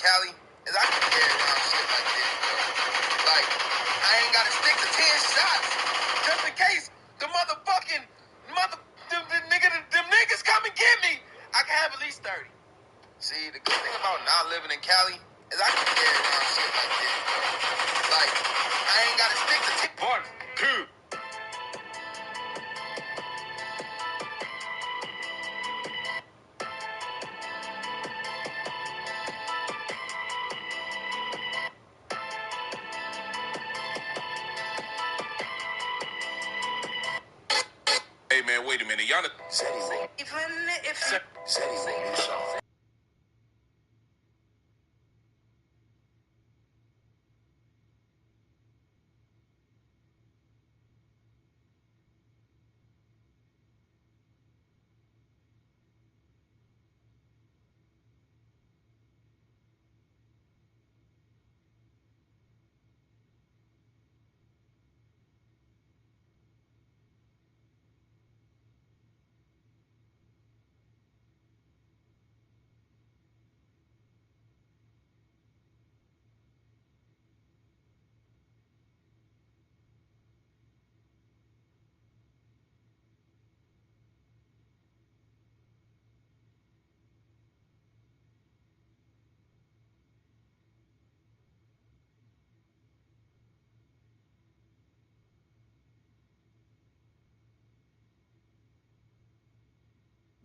Cali is I can carry around shit like this, bro. Like, I ain't gotta stick to 10 shots just in case the them niggas come and get me. I can have at least 30. See, the good thing about not living in Cali is I can carry around shit like this, bro. Like, I ain't gotta stick to 1, 2. Hey man, wait a minute. Y'all said he wrote. Said he wrote me something.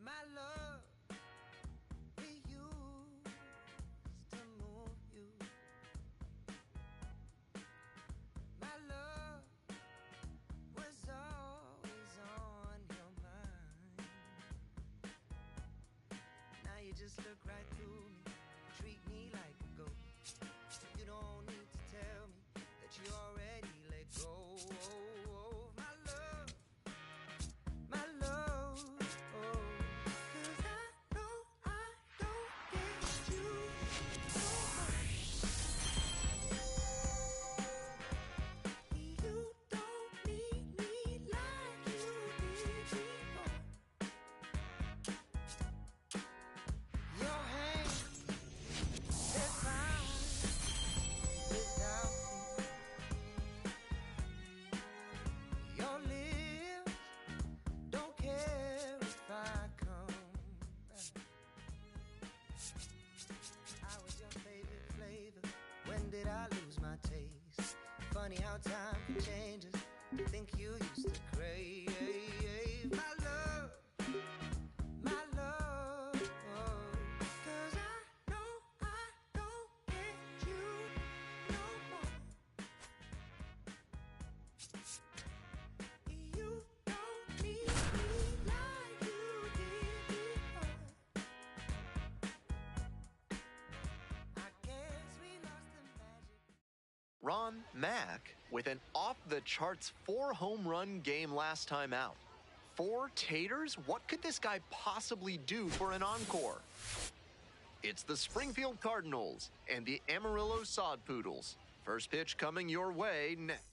My love, we used to move you. My love was always on your mind. Now you just look right through me, treat me like a ghost. You don't need to tell me that you already let go. My love, my love. Did I lose my taste? Funny how time changes. Think you used to crave my love, my love. 'Cause I know I don't get you no more. You don't need me like you did before. I guess we lost the magic. Ron Mack with an off-the-charts 4-home-run game last time out. 4 taters? What could this guy possibly do for an encore? It's the Springfield Cardinals and the Amarillo Sod Poodles. First pitch coming your way next.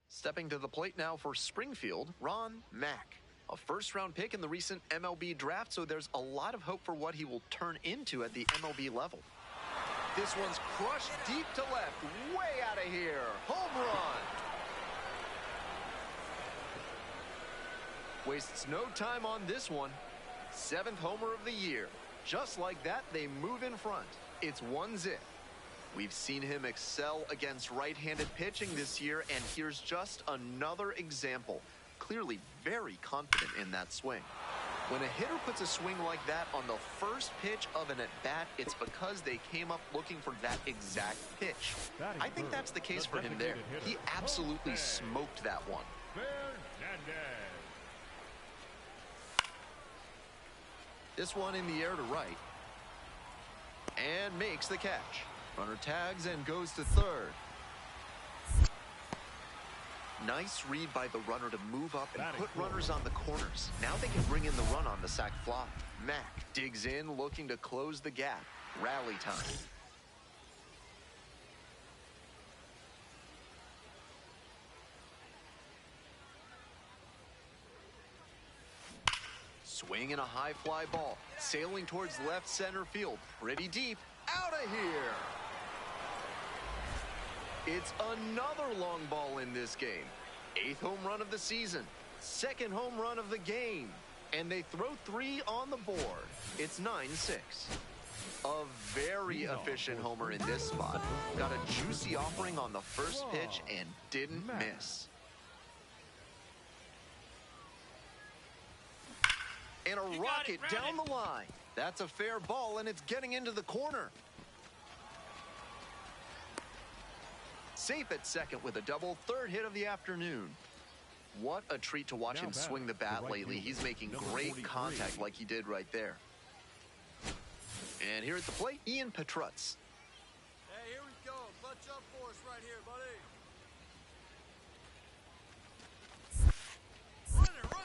Stepping to the plate now for Springfield, Ron Mack. A first-round pick in the recent MLB draft, so there's a lot of hope for what he will turn into at the MLB level. This one's crushed deep to left, way out of here. Home run. Wastes no time on this one. 7th homer of the year. Just like that, they move in front. It's 1-0. We've seen him excel against right-handed pitching this year, and here's just another example. Clearly very confident in that swing. When a hitter puts a swing like that on the first pitch of an at-bat, it's because they came up looking for that exact pitch. I think that's the case for him there. He absolutely smoked that one. This one in the air to right. And makes the catch. Runner tags and goes to third. Nice read by the runner to move up and put runners on the corners. Now they can bring in the run on the sac fly. Mack digs in, looking to close the gap. Rally time. Swing and a high fly ball. Sailing towards left center field. Pretty deep. out of here. It's another long ball in this game. 8th home run of the season. 2nd home run of the game. And they throw 3 on the board. It's 9-6. A very efficient homer in this spot. Got a juicy offering on the first pitch and didn't miss. And a rocket down the line. That's a fair ball, and it's getting into the corner. Safe at second with a double, 3rd hit of the afternoon. What a treat to watch him swing the bat lately. He's making great contact like he did right there. And here at the plate, Ian Petrutz. Hey, here we go. Clutch up for us right here, buddy.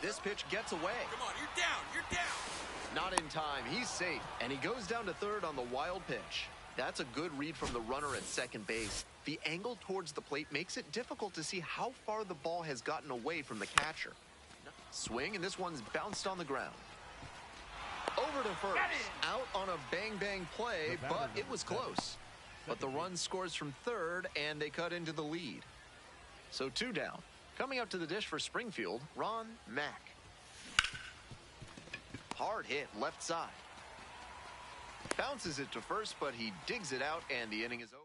This pitch gets away. Come on, you're down. You're down. Not in time. He's safe. And he goes down to 3rd on the wild pitch. That's a good read from the runner at second base. The angle towards the plate makes it difficult to see how far the ball has gotten away from the catcher. Swing, and this one's bounced on the ground. Over to first. Out on a bang-bang play, but it was close. But the run scores from 3rd, and they cut into the lead. So 2 down. Coming up to the dish for Springfield, Ron Mack. Hard hit left side. Bounces it to first, but he digs it out, and the inning is over.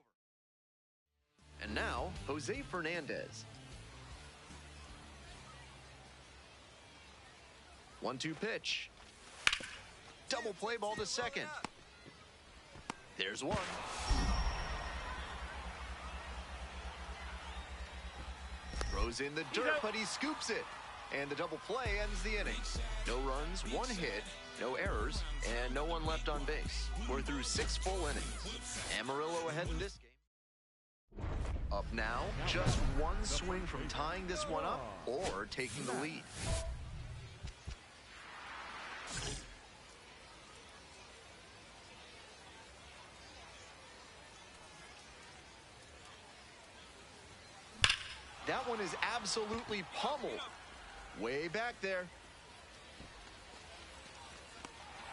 And now, Jose Fernandez. 1-2 pitch. Double play ball to second. There's one. Throws in the dirt, but he scoops it. And the double play ends the inning. No runs, 1 hit, no errors, and no one left on base. We're through 6 full innings. Amarillo ahead in this game. Up now, just 1 swing from tying this one up or taking the lead. That one is absolutely pummeled. Way back there.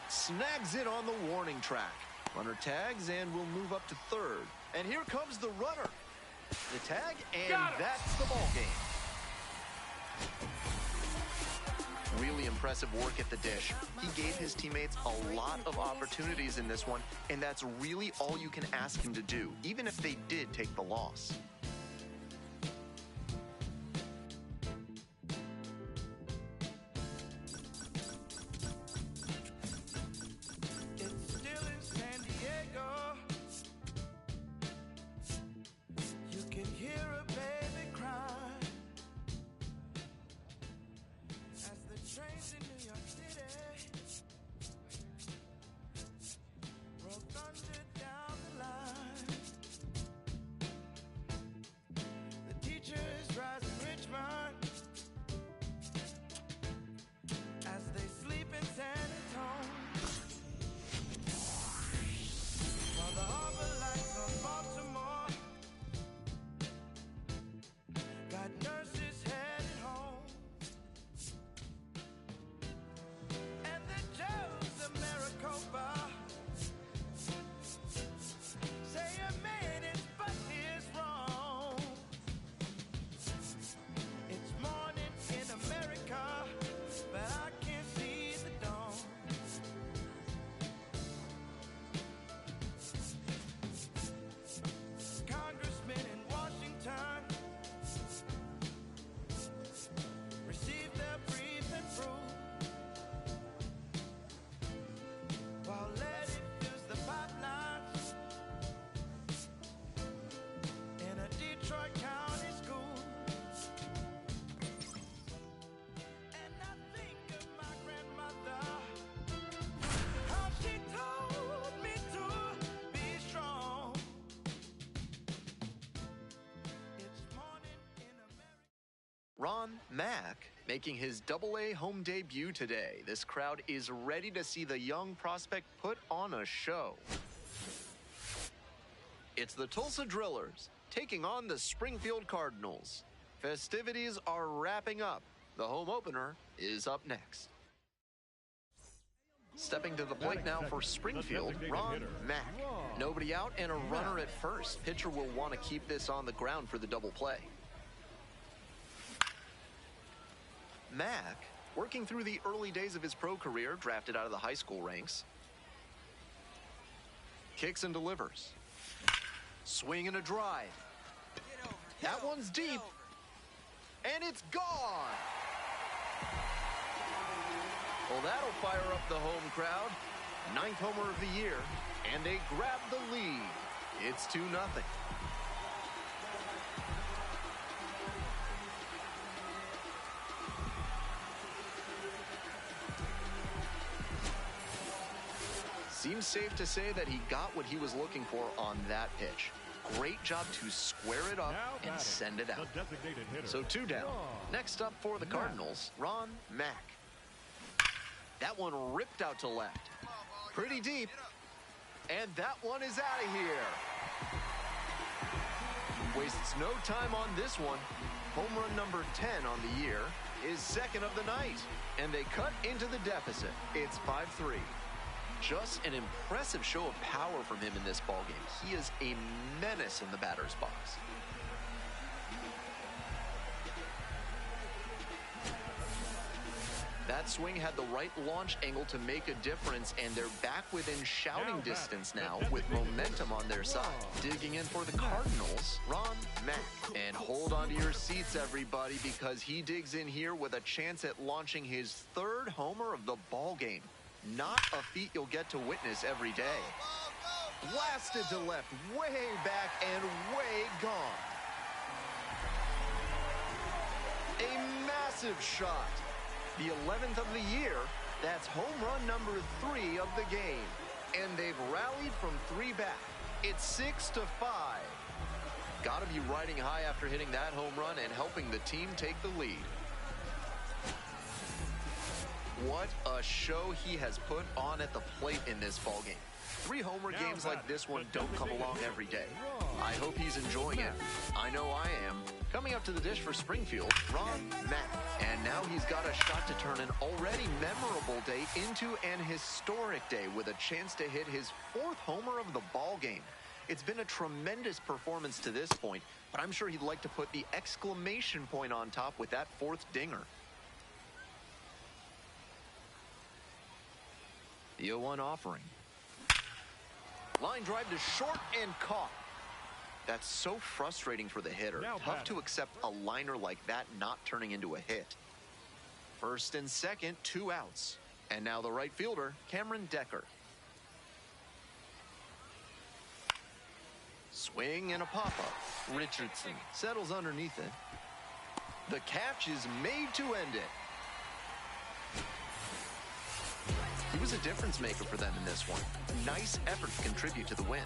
Snags it on the warning track. Runner tags and will move up to 3rd. And here comes the runner. The tag, and that's the ball game. Really impressive work at the dish. He gave his teammates a lot of opportunities in this one, and that's really all you can ask him to do, even if they did take the loss. Ron Mack making his Double-A home debut today. This crowd is ready to see the young prospect put on a show. It's the Tulsa Drillers taking on the Springfield Cardinals. Festivities are wrapping up. The home opener is up next. Stepping to the plate now for Springfield, Ron Mack. Nobody out and a runner at first. Pitcher will want to keep this on the ground for the double play. Mack, working through the early days of his pro career, drafted out of the high school ranks. Kicks and delivers. Swing and a drive. That one's deep. And it's gone. Well, that'll fire up the home crowd. 9th homer of the year, and they grab the lead. It's 2-0. Seems safe to say that he got what he was looking for on that pitch. Great job to square it up and send it out. So 2 down. Next up for the Cardinals, Ron Mack. That one ripped out to left. Pretty deep. And that one is out of here. Wastes no time on this one. Home run number 10 on the year is second of the night. And they cut into the deficit. It's 5-3. Just an impressive show of power from him in this ballgame. He is a menace in the batter's box. That swing had the right launch angle to make a difference, and they're back within shouting distance now with momentum on their side. Digging in for the Cardinals, Ron Mack. And hold on to your seats, everybody, because he digs in here with a chance at launching his 3rd homer of the ballgame. Not a feat you'll get to witness every day. Blasted to left, way back and way gone. A massive shot. The 11th of the year, that's home run number 3 of the game. And they've rallied from 3 back. It's 6-5. Gotta be riding high after hitting that home run and helping the team take the lead. What a show he has put on at the plate in this ballgame. 3 homer games like this one don't come along every day. I hope he's enjoying it. I know I am. Coming up to the dish for Springfield, Ron Mack. And now he's got a shot to turn an already memorable day into an historic day with a chance to hit his 4th homer of the ballgame. It's been a tremendous performance to this point, but I'm sure he'd like to put the exclamation point on top with that 4th dinger. The 0-1 offering. Line drive to short and caught. That's so frustrating for the hitter. Tough to accept a liner like that not turning into a hit. 1st and 2nd, 2 outs. And now the right fielder, Cameron Decker. Swing and a pop-up. Richardson settles underneath it. The catch is made to end it. He was a difference maker for them in this one. Nice effort to contribute to the win.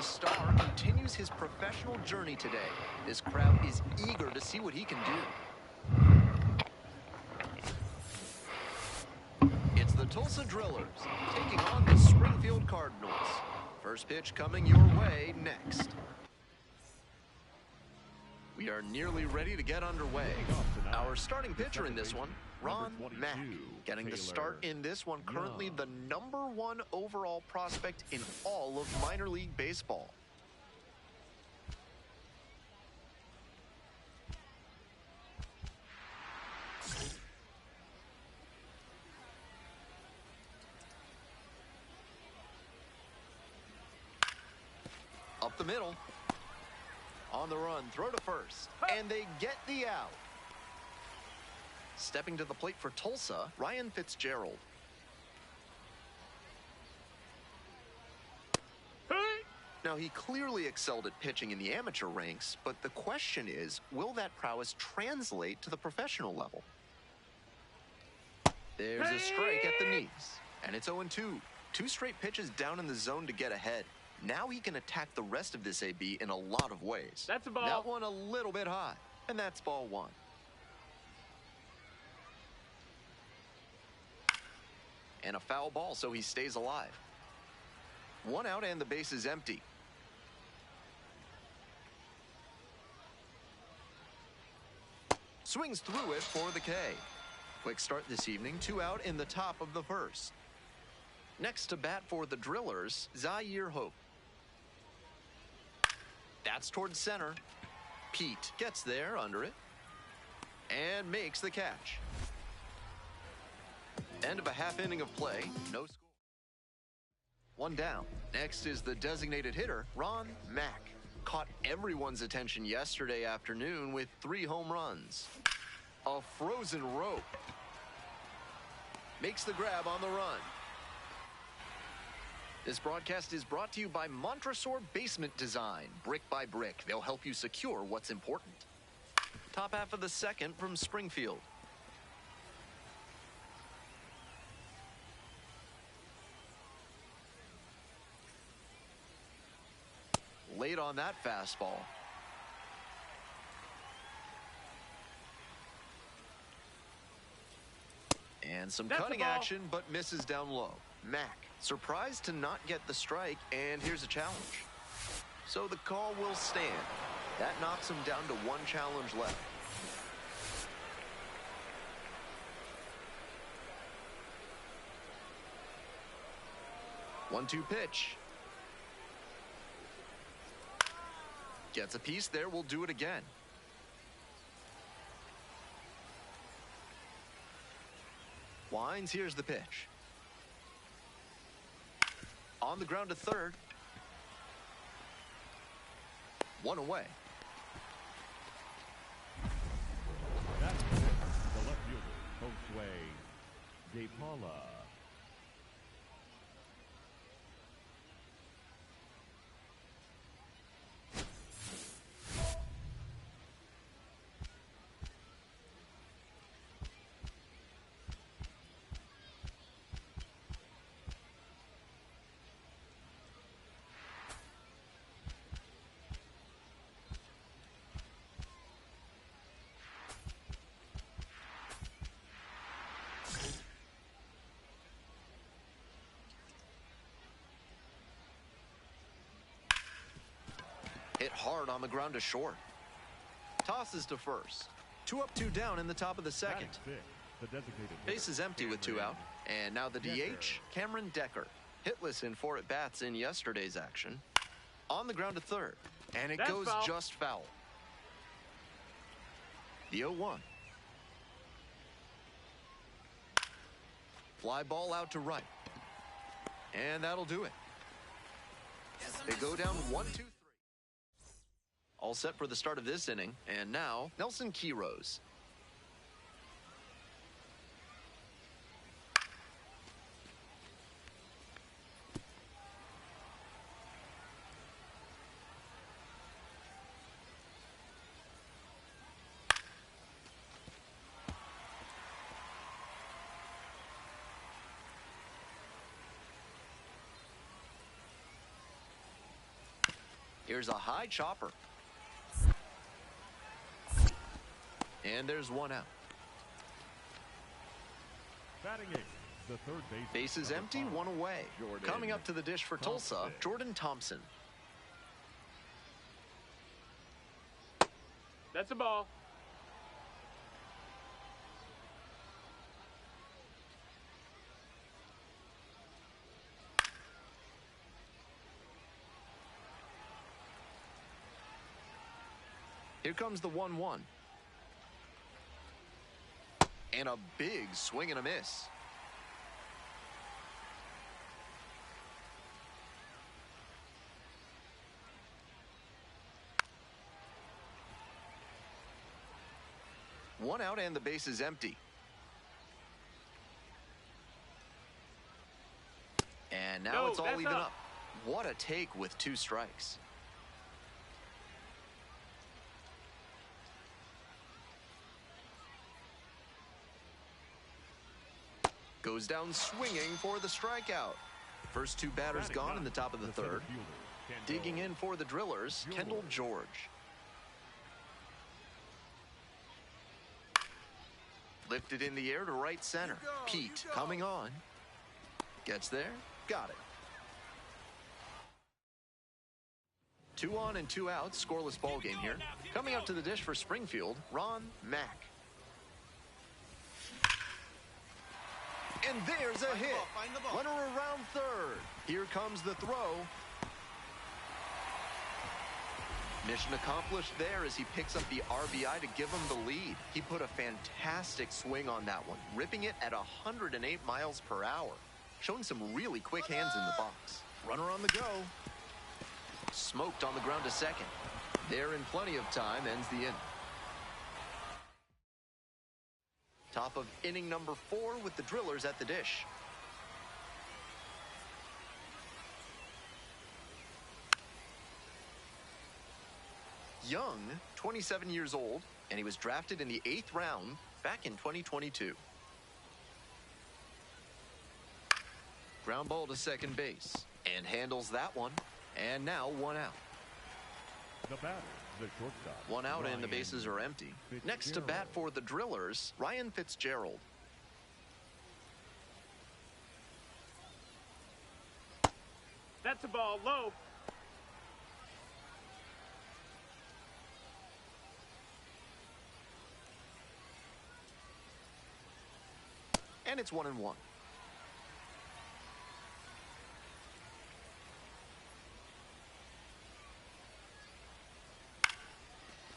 Star continues his professional journey today. This crowd is eager to see what he can do. It's the Tulsa Drillers taking on the Springfield Cardinals. First pitch coming your way next. We are nearly ready to get underway. Our starting pitcher in this one, Ron Mack, getting the start in this one, currently the #1 overall prospect in all of minor league baseball. Up the middle. On the run, throw to first, and they get the out. Stepping to the plate for Tulsa, Ryan Fitzgerald. Now, he clearly excelled at pitching in the amateur ranks, but the question is, will that prowess translate to the professional level? There's a strike at the knees, and it's 0-2. 2 straight pitches down in the zone to get ahead. Now he can attack the rest of this AB in a lot of ways. That's a ball. That one a little bit high, and that's ball 1. And a foul ball, so he stays alive. 1 out and the base is empty. Swings through it for the K. Quick start this evening, 2 out in the top of the first. Next to bat for the Drillers, Zaire Hope. That's towards center. Pete gets there under it and makes the catch. End of a half inning of play, no score. 1 down. Next is the designated hitter, Ron Mack. Caught everyone's attention yesterday afternoon with 3 home runs. A frozen rope. Makes the grab on the run. This broadcast is brought to you by Montresor Basement Design. Brick by brick, they'll help you secure what's important. Top half of the second from Springfield. Late on that fastball. And some cutting action, but misses down low. Mack, surprised to not get the strike, and here's a challenge. So the call will stand. That knocks him down to 1 challenge left. One-two pitch. Gets a piece there, we'll do it again. Winds, here's the pitch. On the ground to third. 1 away. That's the left fielder, Josue De Paula. Hit hard on the ground to short. Tosses to first. 2 up, 2 down in the top of the second. Base is empty with 2 out. And now the DH, Cameron Decker. Hitless in 4 at-bats in yesterday's action. On the ground to third. And it goes foul. Just foul. The 0-1. Fly ball out to right. And that'll do it. They go down 1-2-3. All set for the start of this inning. And now, Nelson Quiros. Here's a high chopper. And there's one out. Batting eighth, the third base. Base is empty, one away. Coming up to the dish for Tulsa, Jordan Thompson. That's a ball. Here comes the 1-1. And a big swing and a miss. One out and the base is empty. And now it's all even up. What a take with 2 strikes. Goes down swinging for the strikeout. First 2 batters gone in the top of the third. Digging in for the Drillers, Kendall George. Lifted in the air to right center. Pete coming on. Gets there. Got it. 2 on and 2 out. Scoreless ball game here. Coming up to the dish for Springfield, Ron Mack. And there's a hit. Runner around third. Here comes the throw. Mission accomplished there as he picks up the RBI to give him the lead. He put a fantastic swing on that one, ripping it at 108 miles per hour, showing some really quick hands in the box. Runner on the go. Smoked on the ground to second. There in plenty of time, ends the inning. Top of inning number 4 with the Drillers at the dish. Young, 27 years old, and he was drafted in the 8th round back in 2022. Ground ball to second base, and handles that one. And now 1 out. The batter, the shortstop. 1 out and the bases are empty. Next to bat for the Drillers, Ryan Fitzgerald. That's a ball low. And it's 1-1.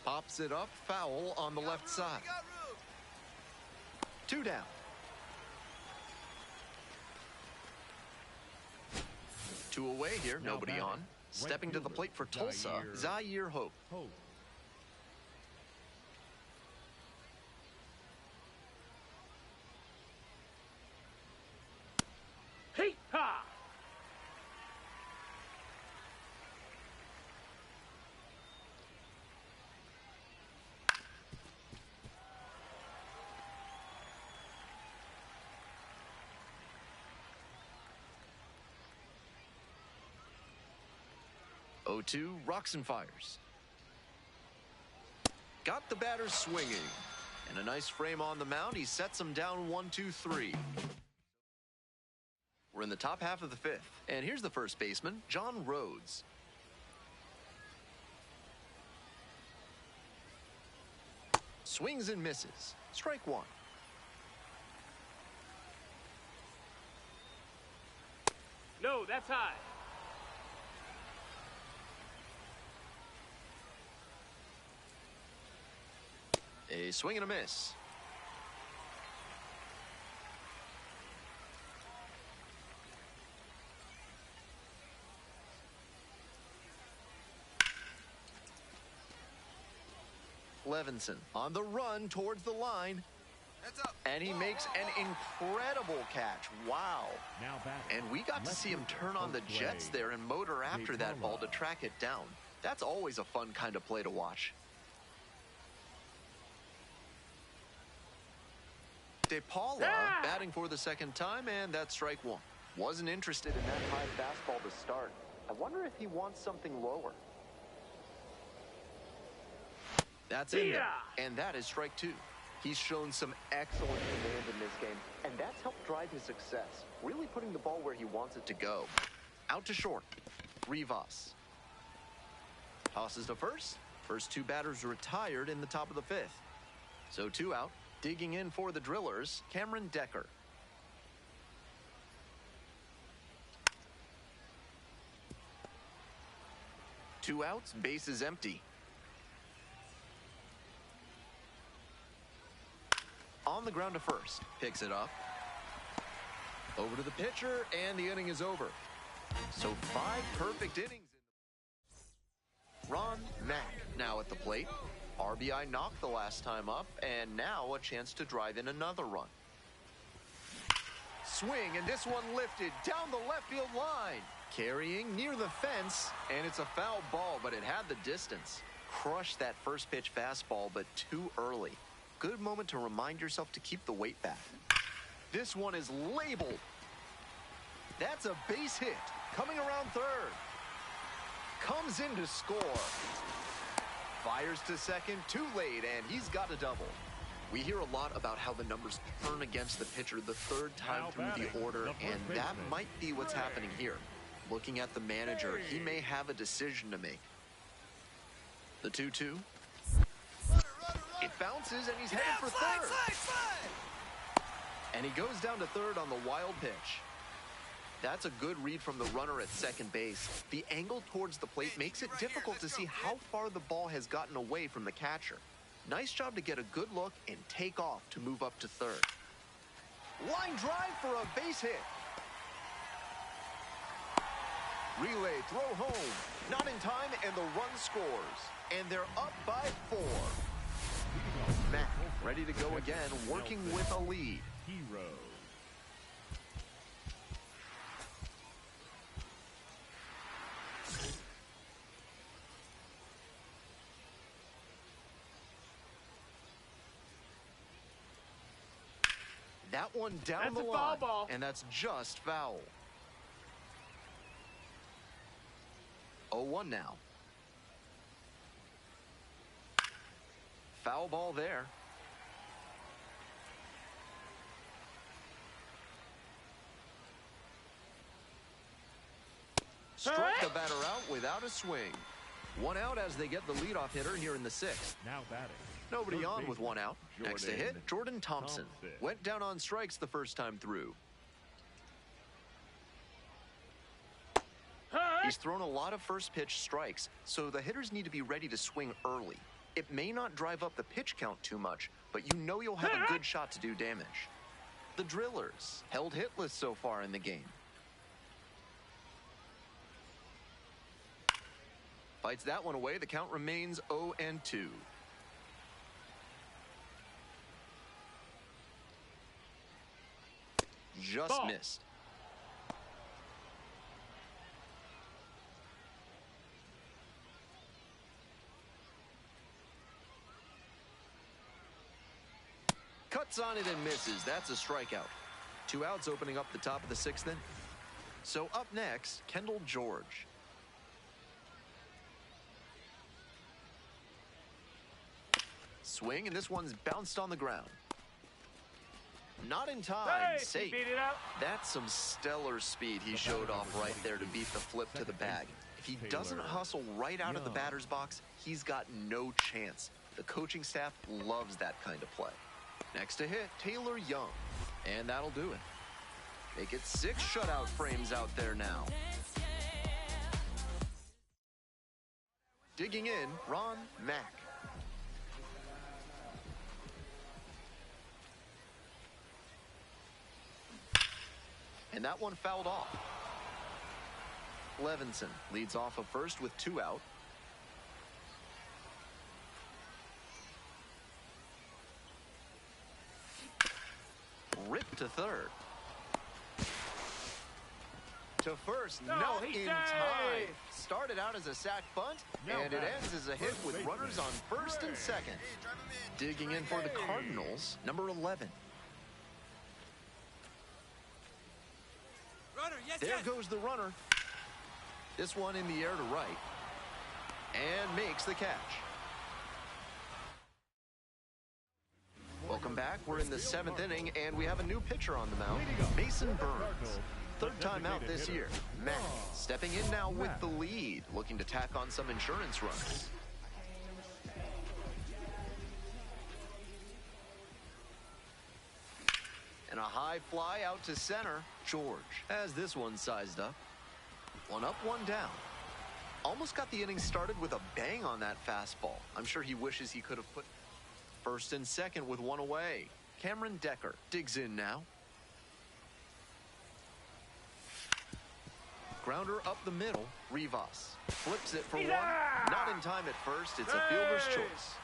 Pops it up, foul on the left side. 2 down. Two away here, nobody on. Stepping to the plate for Tulsa, Zaire Hope. Hey, ha! Oh, 2 rocks and fires. Got the batter swinging. And a nice frame on the mound. He sets him down 1-2-3. We're in the top half of the 5th. And here's the first baseman, John Rhodes. Swings and misses. Strike 1. No, that's high. A swing and a miss. Levinson on the run towards the line. Heads up. And he makes an incredible catch. Wow. Now batting. And we got to see him turn on the jets there and motor after that ball to track it down. That's always a fun kind of play to watch. DePaula batting for the second time, and that's strike one. Wasn't interested in that high fastball to start. I wonder if he wants something lower. That's in there, and that is strike two. He's shown some excellent command in this game, and that's helped drive his success, really putting the ball where he wants it to go. Out to short, Rivas. Tosses to first. First two batters retired in the top of the fifth. So two out. Digging in for the Drillers, Cameron Decker. Two outs, bases empty. On the ground to first. Picks it up. Over to the pitcher, and the inning is over. So 5 perfect innings. Ron Mack now at the plate. RBI knocked the last time up, and now a chance to drive in another run. Swing, and this one lifted down the left field line. Carrying near the fence, and it's a foul ball, but it had the distance. Crushed that first pitch fastball, but too early. Good moment to remind yourself to keep the weight back. This one is labeled. That's a base hit. Coming around third. Comes in to score. Fires to second, too late, and he's got a double. We hear a lot about how the numbers turn against the pitcher the third time through the order, and that might be what's happening here. Looking at the manager, he may have a decision to make. The 2-2. It bounces, and he's headed for third. And he goes down to third on the wild pitch. That's a good read from the runner at second base. The angle towards the plate makes it difficult to see how far the ball has gotten away from the catcher. Nice job to get a good look and take off to move up to third. Line drive for a base hit. Relay throw home. Not in time, and the run scores. And they're up by 4. Mack ready to go again, working with a lead. Hero. That one down That's the a foul line, ball. and that's just foul. 0-1 now. Foul ball there. Struck the batter out without a swing. One out as they get the leadoff hitter here in the 6th. Now batting. Nobody Third on with baseman, one out. Next to hit, Jordan Thompson. Went down on strikes the first time through. He's thrown a lot of first pitch strikes, so the hitters need to be ready to swing early. It may not drive up the pitch count too much, but you know you'll have a good shot to do damage. The Drillers held hitless so far in the game. Fights that one away. The count remains 0-2. Just Ball. missed. Cuts on it and misses. That's a strikeout. 2 outs opening up the top of the 6th inning. So up next, Kendall George. Swing, and this one's bounced on the ground. Not in time. Hey, Safe. he beat it up. That's some stellar speed he showed off right there to beat the flip to the bag. If he doesn't hustle right out of the batter's box, he's got no chance. The coaching staff loves that kind of play. Next to hit, Taylor Young. And that'll do it. Make it 6 shutout frames out there now. Digging in, Ron Mack. And that one fouled off. Levinson leads off of first with 2 out. to third. To first, No, not he's in safe. time. Started out as a sack bunt, Now and it back. ends as a hit with runners on first and second. Digging in for the Cardinals, number 11. Runner, yes, There yes. goes the runner. This one in the air to right. And makes the catch. Welcome back. We're in the 7th inning, and we have a new pitcher on the mound, Mason Burns. Third time out this year. Matt stepping in now with the lead, looking to tack on some insurance runs. And a high fly out to center. George has this one sized up. One up, one down. Almost got the inning started with a bang on that fastball. I'm sure he wishes he could have put first and second with one away. Cameron Decker digs in now. Grounder up the middle. Rivas flips it for one. Not in time at first. It's a fielder's choice.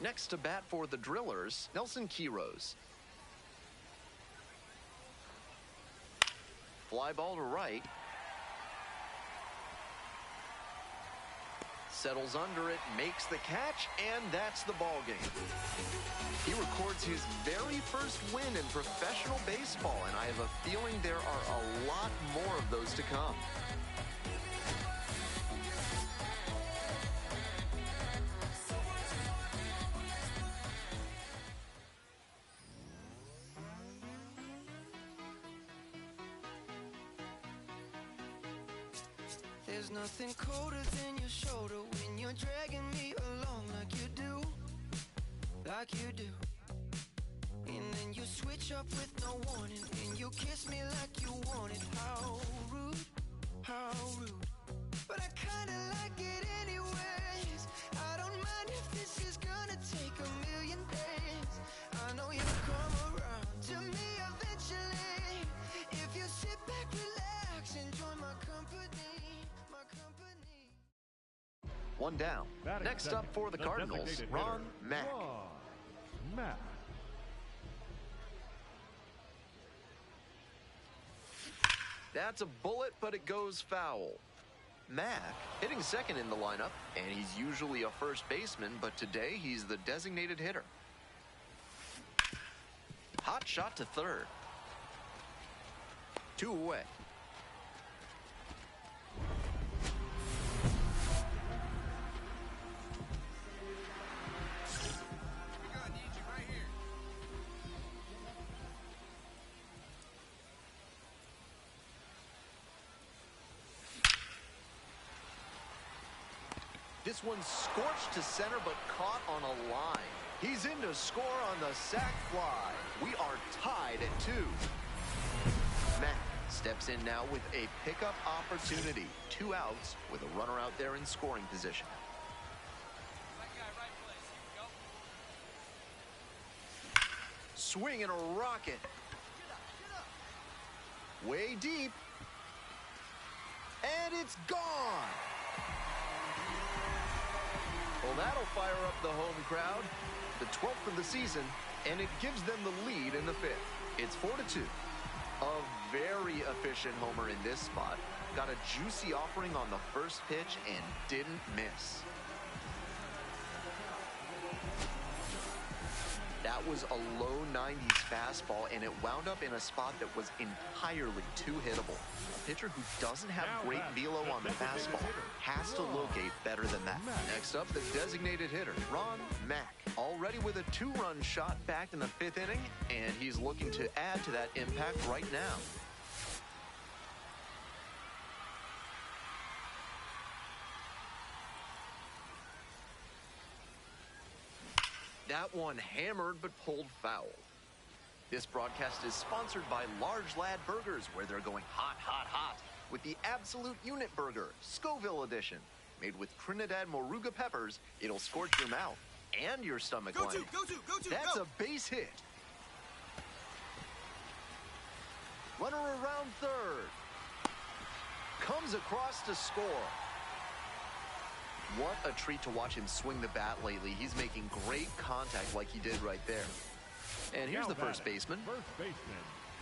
Next to bat for the Drillers, Nelson Quiroz. Fly ball to right. Settles under it, makes the catch, and that's the ball game. He records his very first win in professional baseball, and I have a feeling there are a lot more of those to come. There's nothing colder than your shoulder when you're dragging me along like you do, like you do. And then you switch up with no warning, and you kiss me like you want it. How rude, how rude. But I kinda like it anyways. I don't mind if this is gonna take a million days. I know you'll come around to me eventually. If you sit back, relax, enjoy my company. One down. Batting Next second, up for the Cardinals, designated Ron hitter, Mack. Ron Mack. That's a bullet, but it goes foul. Mack hitting second in the lineup, and he's usually a first baseman, but today he's the designated hitter. Hot shot to third. 2 away. This one scorched to center, but caught on a line. He's in to score on the sac fly. We are tied at 2. Matt steps in now with a pickup opportunity. 2 outs with a runner out there in scoring position. Right guy, right place. Here we go. Swing and a rocket. Way deep. And it's gone. Well, that'll fire up the home crowd. The 12th of the season, and it gives them the lead in the 5th. It's 4-2. A very efficient homer in this spot. Got a juicy offering on the first pitch and didn't miss. That was a low 90s fastball, and it wound up in a spot that was entirely too hittable. A pitcher who doesn't have great velo on the fastball has to locate better than that. Next up, the designated hitter, Ron Mack. Already with a 2-run shot back in the 5th inning, and he's looking to add to that impact right now. That one hammered but pulled foul. This broadcast is sponsored by Large Lad Burgers, where they're going hot, hot, hot with the Absolute Unit Burger, Scoville Edition. Made with Trinidad Moruga peppers, it'll scorch your mouth and your stomach lining. Go to, That's a base hit. Runner around third. Comes across to score. What a treat to watch him swing the bat lately. He's making great contact like he did right there. And here's the first baseman. First baseman,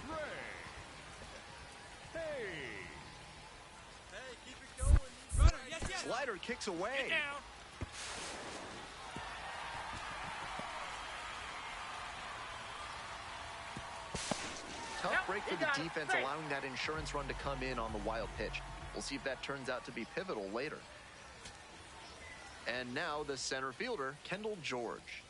Ray. Hey. Hey, keep it going. Runner, yes, yes. Slider kicks away. Get down. Tough Yep, break he for the got it. defense, Great. allowing that insurance run to come in on the wild pitch. We'll see if that turns out to be pivotal later. And now the center fielder, Kendall George.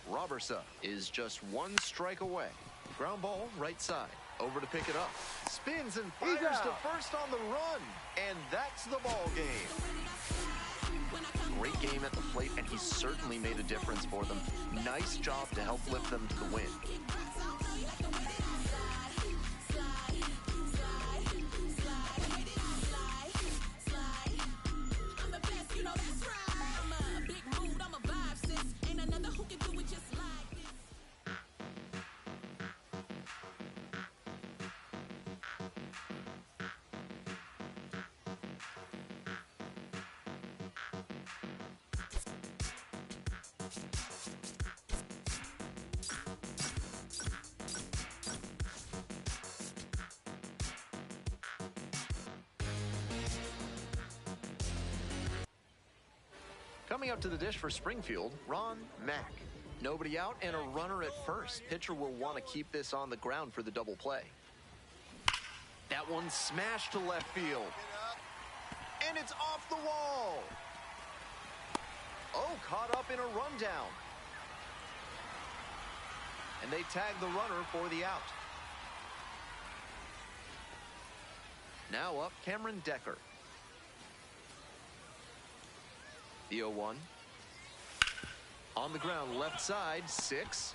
Robertson is just one strike away. Ground ball, right side. Over to pick it up. Spins and fires to first on the run. And that's the ball game. Great game at the plate, and he certainly made a difference for them. Nice job to help lift them to the win. Coming up to the dish for Springfield, Ron Mack. Nobody out and a runner at first. Pitcher will want to keep this on the ground for the double play. That one smashed to left field. And it's off the wall. Oh, caught up in a rundown. And they tag the runner for the out. Now up, Cameron Decker. The 0-1. On the ground, left side, 6-4.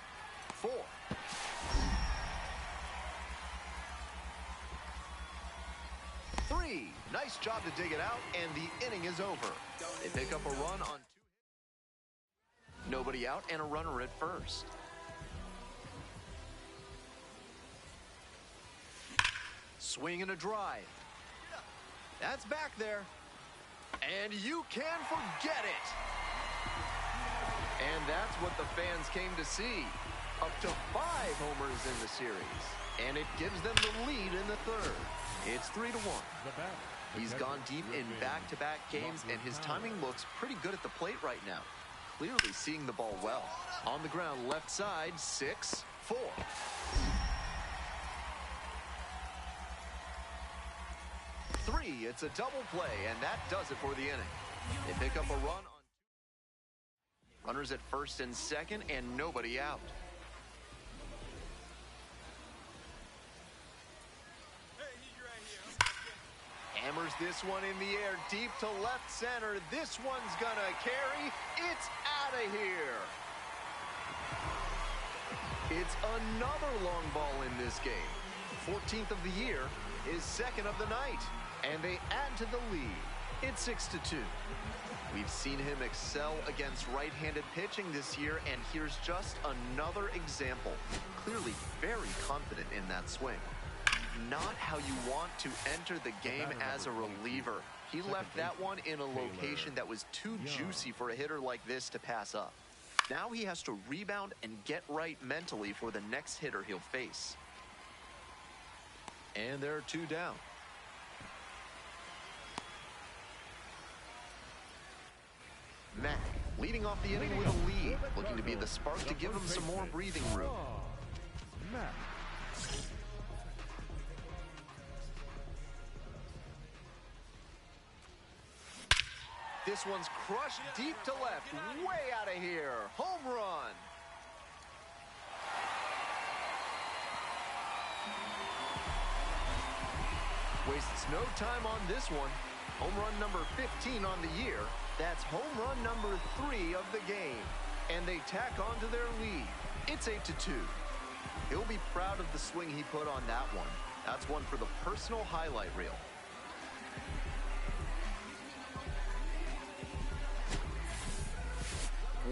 Three. Nice job to dig it out, and the inning is over. They pick up a run on 2. Nobody out and a runner at first. Swing and a drive. That's back there. And you can forget it. And that's what the fans came to see. Up to 5 homers in the series. And it gives them the lead in the third. It's 3-1. He's gone deep in back-to-back games, and his timing looks pretty good at the plate right now. Clearly seeing the ball well. On the ground, left side, 6-4. Three, it's a double play, and that does it for the inning. They pick up a run on 2. Runners at first and second, and nobody out. Hey, he's right here. Hammers this one in the air, deep to left center. This one's gonna carry. It's out of here. It's another long ball in this game. 14th of the year, his second of the night. And they add to the lead. It's 6-2. We've seen him excel against right-handed pitching this year, and here's just another example. Clearly very confident in that swing. Not how you want to enter the game as a reliever. He left that one in a location that was too juicy for a hitter like this to pass up. Now he has to rebound and get right mentally for the next hitter he'll face. And there are 2 down. Mack leading off the inning with a lead, looking to be the spark to give him some more breathing room. Mack. This one's crushed deep to left, way out of here. Home run. Wastes no time on this one. Home run number 15 on the year. That's home run number 3 of the game. And they tack on to their lead. It's 8-2. He'll be proud of the swing he put on that one. That's one for the personal highlight reel.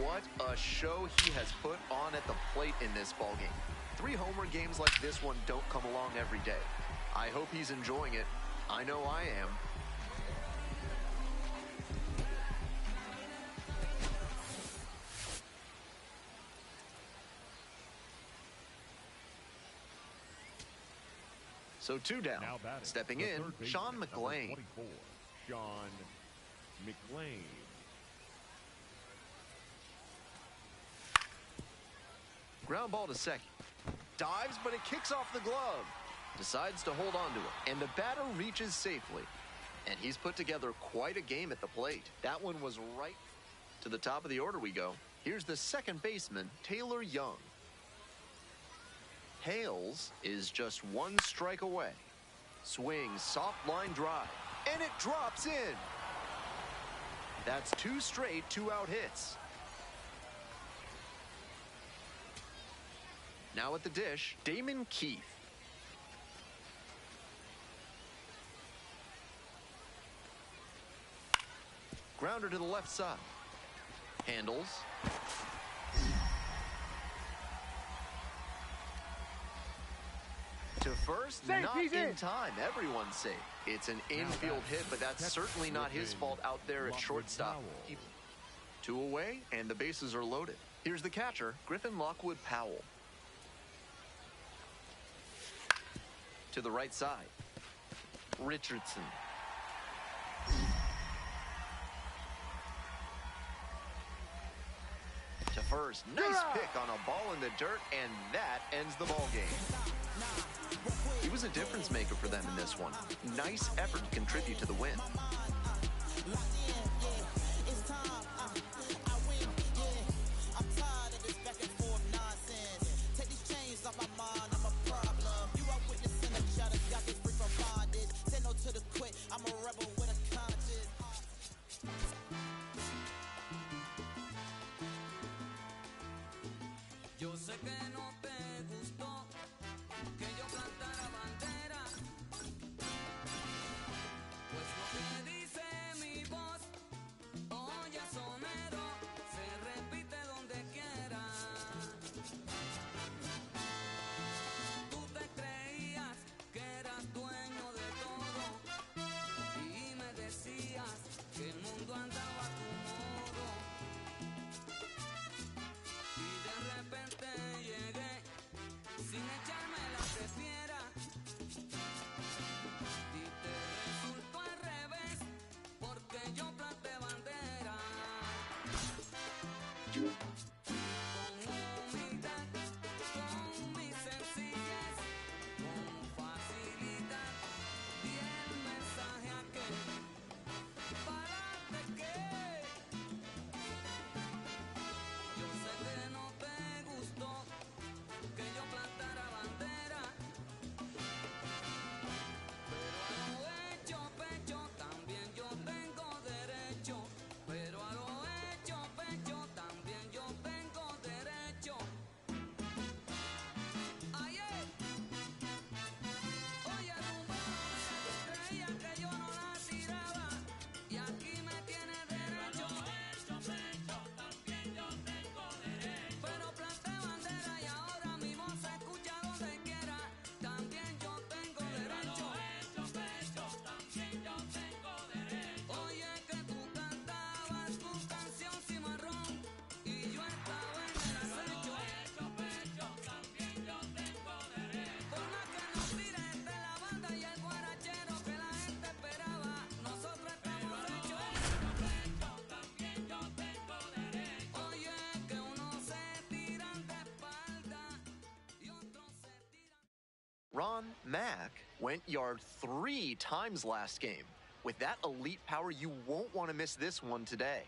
What a show he has put on at the plate in this ballgame. 3 homer games like this one don't come along every day. I hope he's enjoying it. I know I am. So 2 down. Now batting, Stepping the in, third baseman, Sean number McLean. 24, Sean McLean. Ground ball to second. Dives, but it kicks off the glove. Decides to hold on to it. And the batter reaches safely. And he's put together quite a game at the plate. That one was right to the top of the order we go. Here's the second baseman, Taylor Young. Hales is just 1 strike away. Swings, soft line drive, and it drops in. That's 2 straight 2-out hits. Now at the dish, Damon Keith. Grounder to the left side. Handles. To first, Safe, not he's in in. time. Everyone's safe. It's an infield hit, but that's certainly not his fault out there at shortstop. 2 away, and the bases are loaded. Here's the catcher, Griffin Lockwood Powell. To the right side, Richardson. To first, nice pick on a ball in the dirt, and that ends the ball game. He was a difference maker for them in this one. Nice effort to contribute to the win. Yo sé que no te gustó que yo plantara bandera, pues lo que dice mi voz, oye sonero, se repite donde quiera. Tú te creías que eras dueño de todo y me decías que el mundo andaba a tu modo. Y de repente llegué sin echarme la prefiera y te resultó al revés porque yo planté bandera con humildad, con mi sencillez, con facilidad y el mensaje aquel pararte que yo sé que no te gustó que yo plantara bandera, pero a lo hecho pecho también yo tengo derecho, pero a lo hecho pecho también yo tengo derecho. Ayer, oye rumba, creía que yo no la tiraba y aquí me tiene derecho. Pero planté bandera y ahora mi voz se escucha donde quiera. También yo tengo derecho. Oye que tú cantabas tu canción cimarrón y yo estaba en el acecho. Por más que nos tires de la banda y el guarachero que la gente esperaba, nosotros estamos hechos. Oye que unos se tiran de espalda y otros se tiran. Ron Mack went yard 3 times last game. With that elite power, you won't want to miss this one today.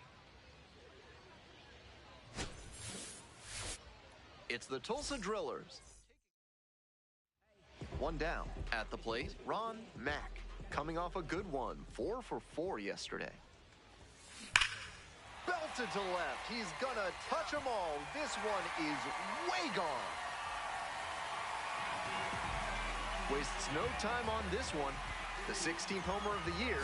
It's the Tulsa Drillers. 1 down. At the plate, Ron Mack. Coming off a good one, 4 for 4 yesterday. Belted to left. He's gonna touch them all. This one is way gone. Wastes no time on this one. The 16th homer of the year,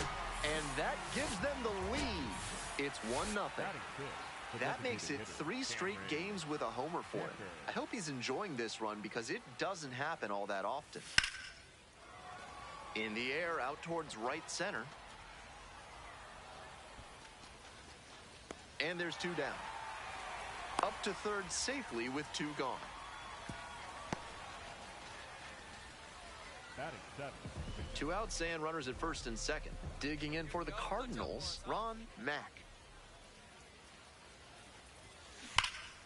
and that gives them the lead. It's 1-0. Batting fifth, the That makes it designated hitter, 3 straight Cameron games with a homer for him. I hope he's enjoying this run because it doesn't happen all that often. In the air, out towards right center. And there's 2 down. Up to third safely with 2 gone. Batting seventh. 2 outs and runners at first and second. Digging in for the Cardinals, Ron Mack.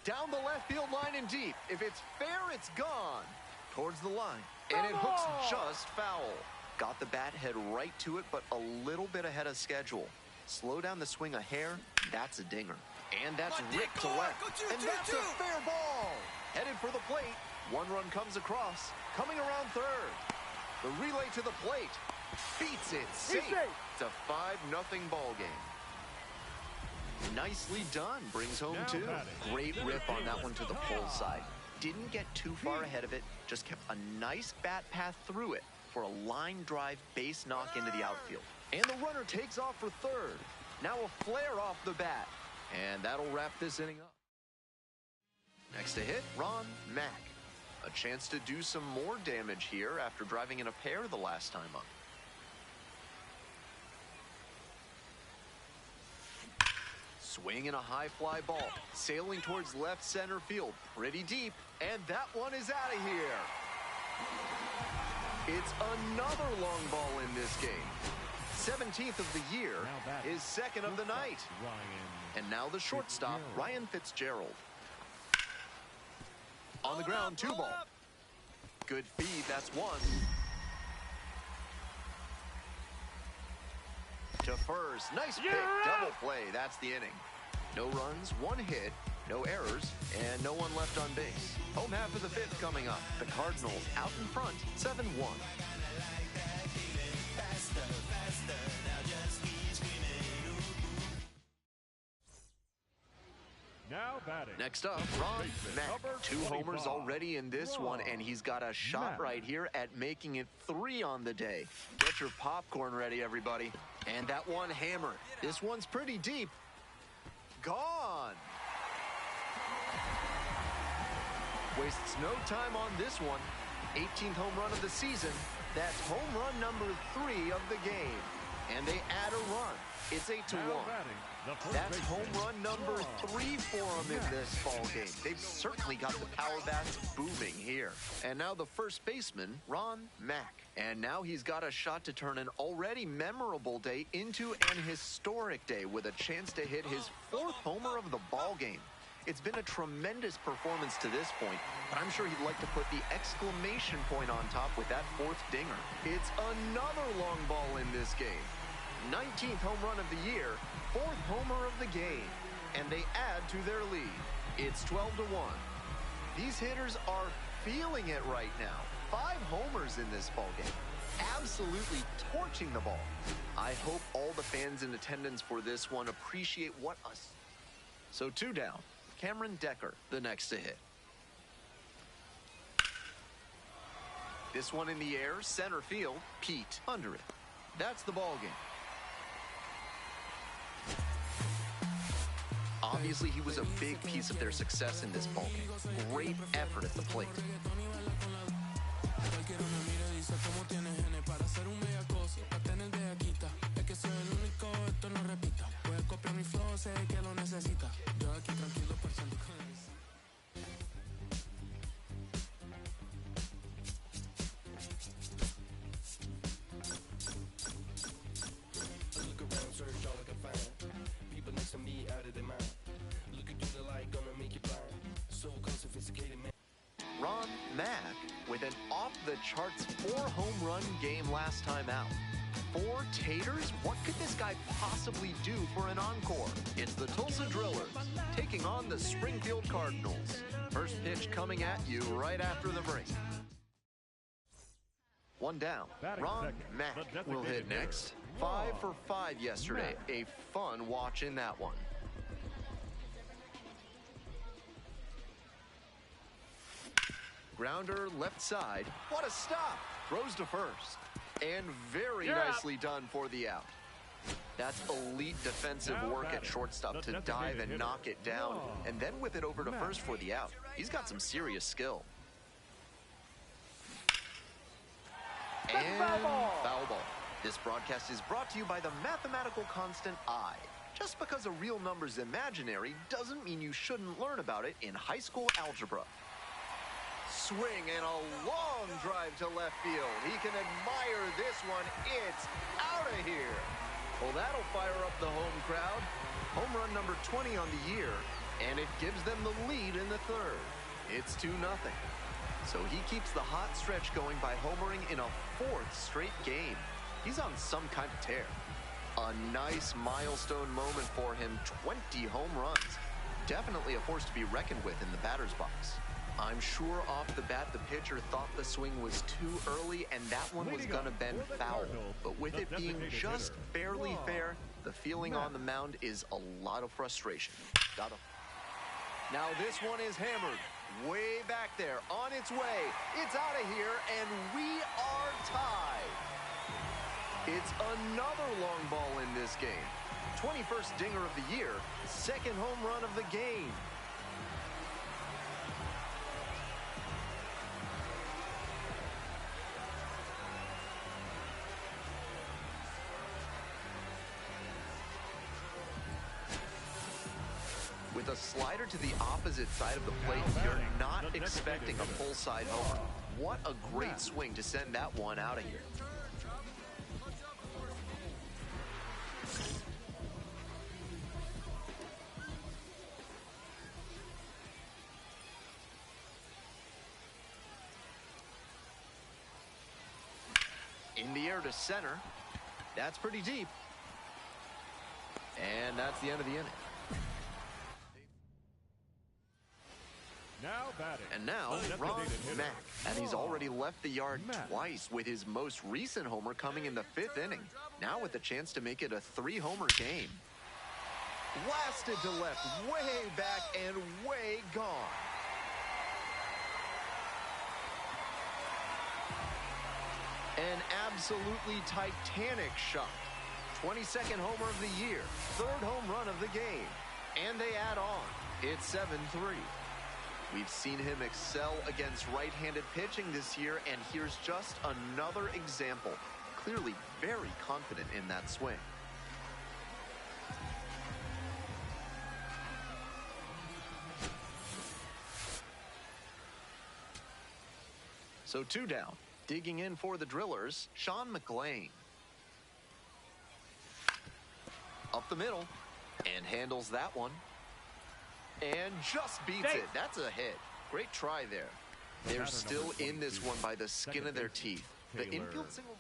Down the left field line and deep. If it's fair, it's gone. Towards the line. And it hooks just foul. Got the bat head right to it, but a little bit ahead of schedule. Slow down the swing a hair, that's a dinger. And that's ripped to left. And that's a fair ball. Headed for the plate. 1 run comes across. Coming around third. The relay to the plate. Beats it safe. It's a 5-0 ball game. Nicely done. Brings home 2. Great rip on that one to the pull side. Didn't get too far ahead of it. Just kept a nice bat path through it for a line drive base knock into the outfield. And the runner takes off for third. Now a flare off the bat. And that'll wrap this inning up. Next to hit, Ron Mack. A chance to do some more damage here after driving in a pair the last time up. Swinging a high fly ball. Sailing towards left center field. Pretty deep. And that one is out of here. It's another long ball in this game. 17th of the year, his second of the night. And now the shortstop, Ryan Fitzgerald. On the ground, 2 ball. Good feed, that's 1. To first, nice pick, double play, that's the inning. No runs, 1 hit, no errors, and no one left on base. Home half of the 5th coming up. The Cardinals out in front, 7-1. Now batting. Next up, Ron Mack. 2 homers already in this one, and he's got a shot right here at making it 3 on the day. Get your popcorn ready, everybody. And that one hammered. This one's pretty deep. Gone. Wastes no time on this one. 18th home run of the season. That's home run number 3 of the game. And they add a run. It's 8-1. That's home run number 3 for them in this ball game. They've certainly got the power bats booming here. And now the first baseman, Ron Mack. And now he's got a shot to turn an already memorable day into an historic day with a chance to hit his 4th homer of the ball game. It's been a tremendous performance to this point, but I'm sure he'd like to put the exclamation point on top with that 4th dinger. It's another long ball in this game. 19th home run of the year, 4th homer of the game, and they add to their lead. It's 12-1. These hitters are feeling it right now. 5 homers in this ballgame. Absolutely torching the ball. I hope all the fans in attendance for this one appreciate what us. So 2 down. Cameron Decker, the next to hit. This one in the air, center field, Pete under it. That's the ball game. Obviously, he was a big piece of their success in this ballgame. Great effort at the plate. Ron Mack with an off-the-charts 4-home run game last time out. 4 taters? What could this guy possibly do for an encore? It's the Tulsa Drillers taking on the Springfield Cardinals. First pitch coming at you right after the break. 1 down. Ron Mack will hit next. 5 for 5 yesterday. A fun watch in that one. Grounder left side. What a stop. Throws to first. And very nicely done for the out. That's elite defensive work at shortstop to dive and knock it down and then whip it over to first for the out. He's got some serious skill. And foul ball. This broadcast is brought to you by the mathematical constant I. Just because a real number's imaginary doesn't mean you shouldn't learn about it in high school algebra. swing and a long drive to left field. He can admire this one. It's out of here. Well, that'll fire up the home crowd. Home run number 20 on the year, and it gives them the lead in the third. It's 2-0. So he keeps the hot stretch going by homering in a 4th straight game. He's on some kind of tear. A nice milestone moment for him, 20 home runs. Definitely a force to be reckoned with in the batter's box. I'm sure off the bat the pitcher thought the swing was too early and that one was going to bend foul. But with it being just barely fair, the feeling on the mound is a lot of frustration. Now this one is hammered. Way back there, on its way. It's out of here, and we are tied. It's another long ball in this game. 21st dinger of the year, 2nd home run of the game. With a slider to the opposite side of the plate, you're not expecting a full side homer. What a great swing to send that one out of here. In the air to center. That's pretty deep. And that's the end of the inning. Now batting. And now, Ron Mack. And he's already left the yard twice with his most recent homer coming in the 5th inning. Now with the chance to make it a 3-homer game. Blasted to left, way back and way gone. An absolutely titanic shot. 22nd homer of the year, 3rd home run of the game. And they add on. It's 7-3. We've seen him excel against right-handed pitching this year, and here's just another example. Clearly very confident in that swing. So 2 down. Digging in for the Drillers, Sean McLean. Up the middle, and handles that one. And just beats it. That's a hit. Great try there. They're still in this one by the skin of their teeth. The infield single.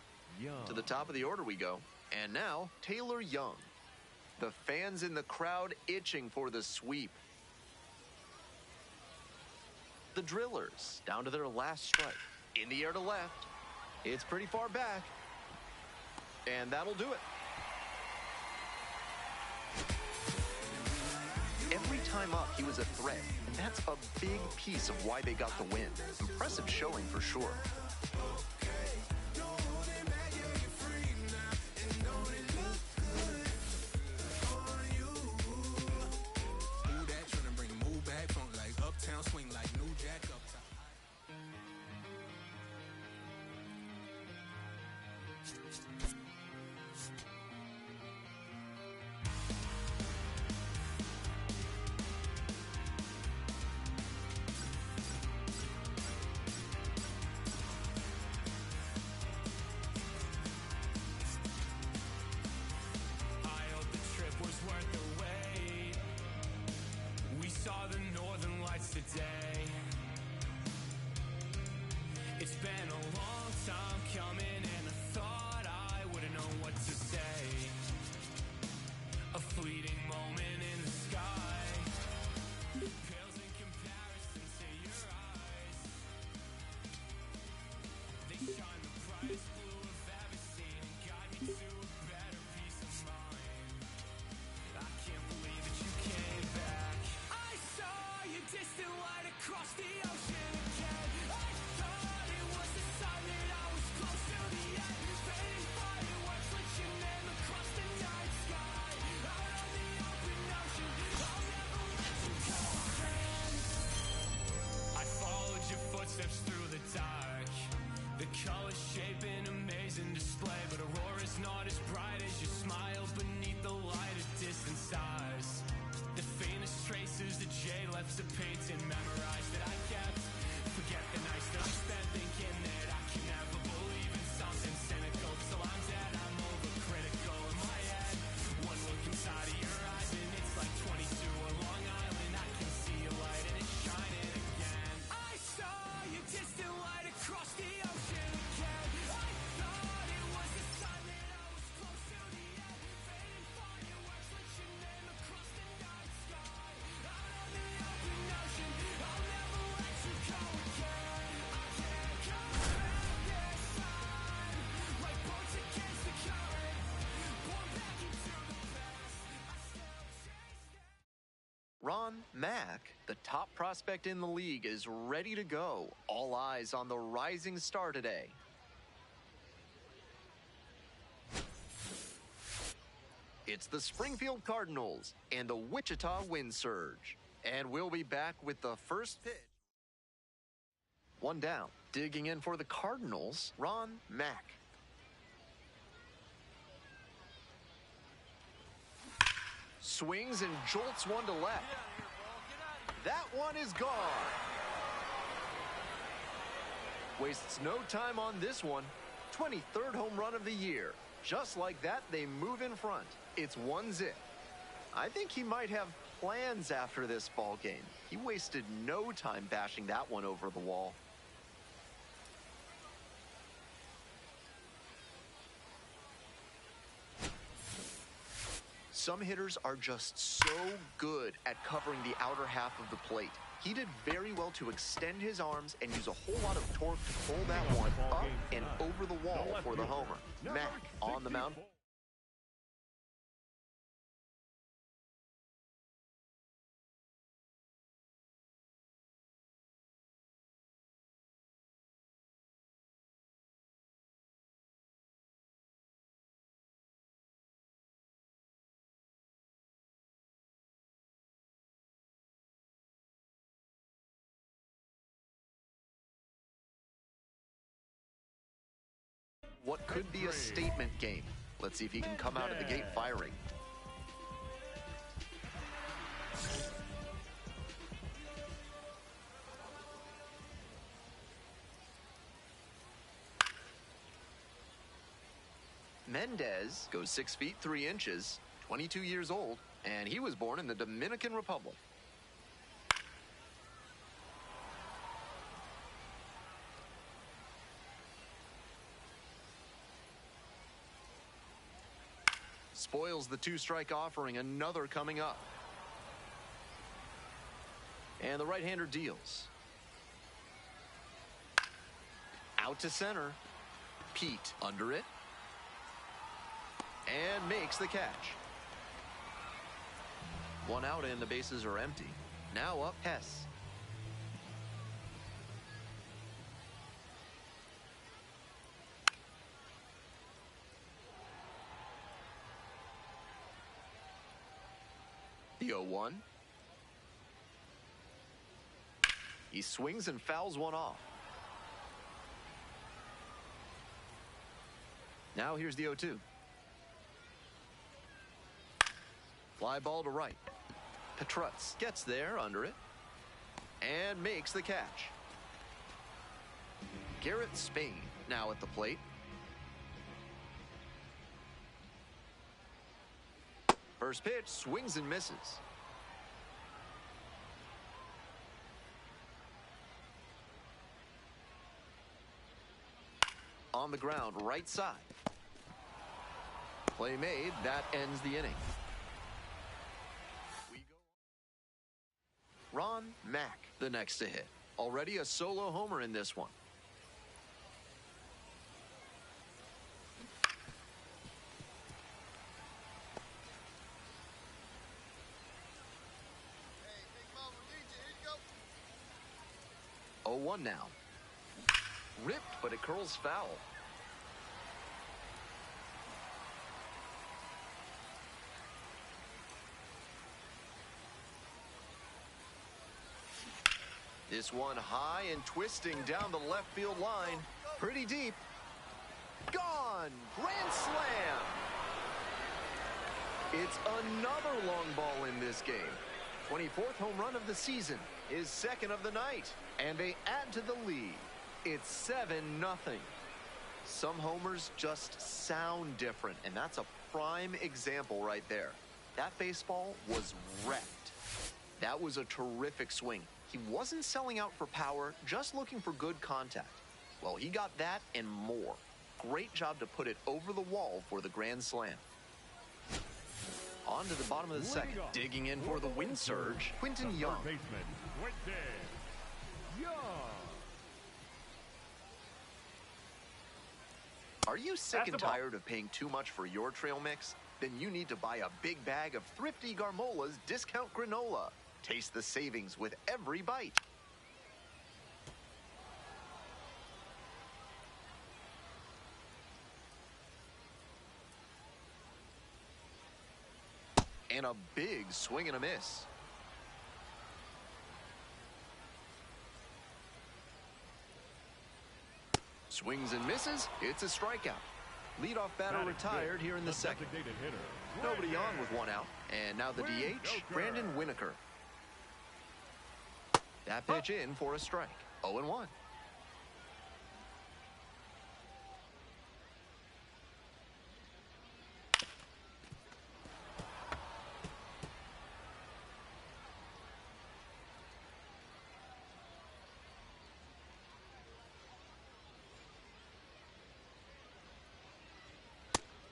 To the top of the order we go. And now, Taylor Young. The fans in the crowd itching for the sweep. The Drillers down to their last strike. In the air to left. It's pretty far back. And that'll do it. Every time up, he was a threat. And that's a big piece of why they got the win. Impressive showing for sure. Today. It's been a long time coming, and I thought I wouldn't know what to say. A fleeting moment in the sky pales in comparison to your eyes. They shine the brightest blue I've ever seen and guide me to a better peace of mind. I can't believe that you came back. I saw your distant light across the ocean again. I thought it was a sign that I was close to the end. Fading fireworks lit your name across the night sky. Out on the open ocean, I'll never let you go again. I followed your footsteps through the dark. The colors shape an amazing display, but aurora's not as bright as your smile beneath the light of distant stars. The faintest traces that Jay left to paint and memorize that I kept. Mack, the top prospect in the league, is ready to go. All eyes on the rising star today. It's the Springfield Cardinals and the Wichita Wind Surge. And we'll be back with the first pitch. One down. Digging in for the Cardinals, Ron Mack. Swings and jolts one to left. That one is gone. Wastes no time on this one. 23rd home run of the year. Just like that, they move in front. It's 1-0. I think he might have plans after this ball game. He wasted no time bashing that one over the wall. Some hitters are just so good at covering the outer half of the plate. He did very well to extend his arms and use a whole lot of torque to pull that one up and over the wall for the homer. Mack on the mound. What could be a statement game. Let's see if he can come out of the gate firing. Mendez goes 6 feet 3 inches, 22 years old, and he was born in the Dominican Republic. Spoils the 2-strike offering, another coming up. And the right-hander deals. Out to center. Pete under it. And makes the catch. One out and the bases are empty. Now up Hess. The 0-1. He swings and fouls one off. Now here's the 0-2. Fly ball to right. Petrutz gets there under it and makes the catch. Garrett Spain now at the plate. First pitch, swings and misses. On the ground, right side. Play made, that ends the inning. We go. Ron Mack, the next to hit. Already a solo homer in this one. Hey, Big Mama needs you. Here you go. 0-1 now. Ripped, but it curls foul. This one high and twisting down the left field line. Pretty deep. Gone! Grand slam! It's another long ball in this game. 24th home run of the season. His second of the night. And they add to the lead. It's 7-0. Some homers just sound different, and that's a prime example right there. That baseball was wrecked. That was a terrific swing. He wasn't selling out for power, just looking for good contact. Well, he got that and more. Great job to put it over the wall for the grand slam. On to the bottom of the second. Digging in for the wind surge, Quinton Young. Baseman, Quinton Young. Are you sick That's and the ball. tired of paying too much for your trail mix? Then you need to buy a big bag of Thrifty Garmola's discount granola. Taste the savings with every bite. And a big swing and a miss. Swings and misses. It's a strikeout. Leadoff batter retired here in the second. Nobody on with one out. And now the DH, Brandon Winokur. That pitch in for a strike. 0-1.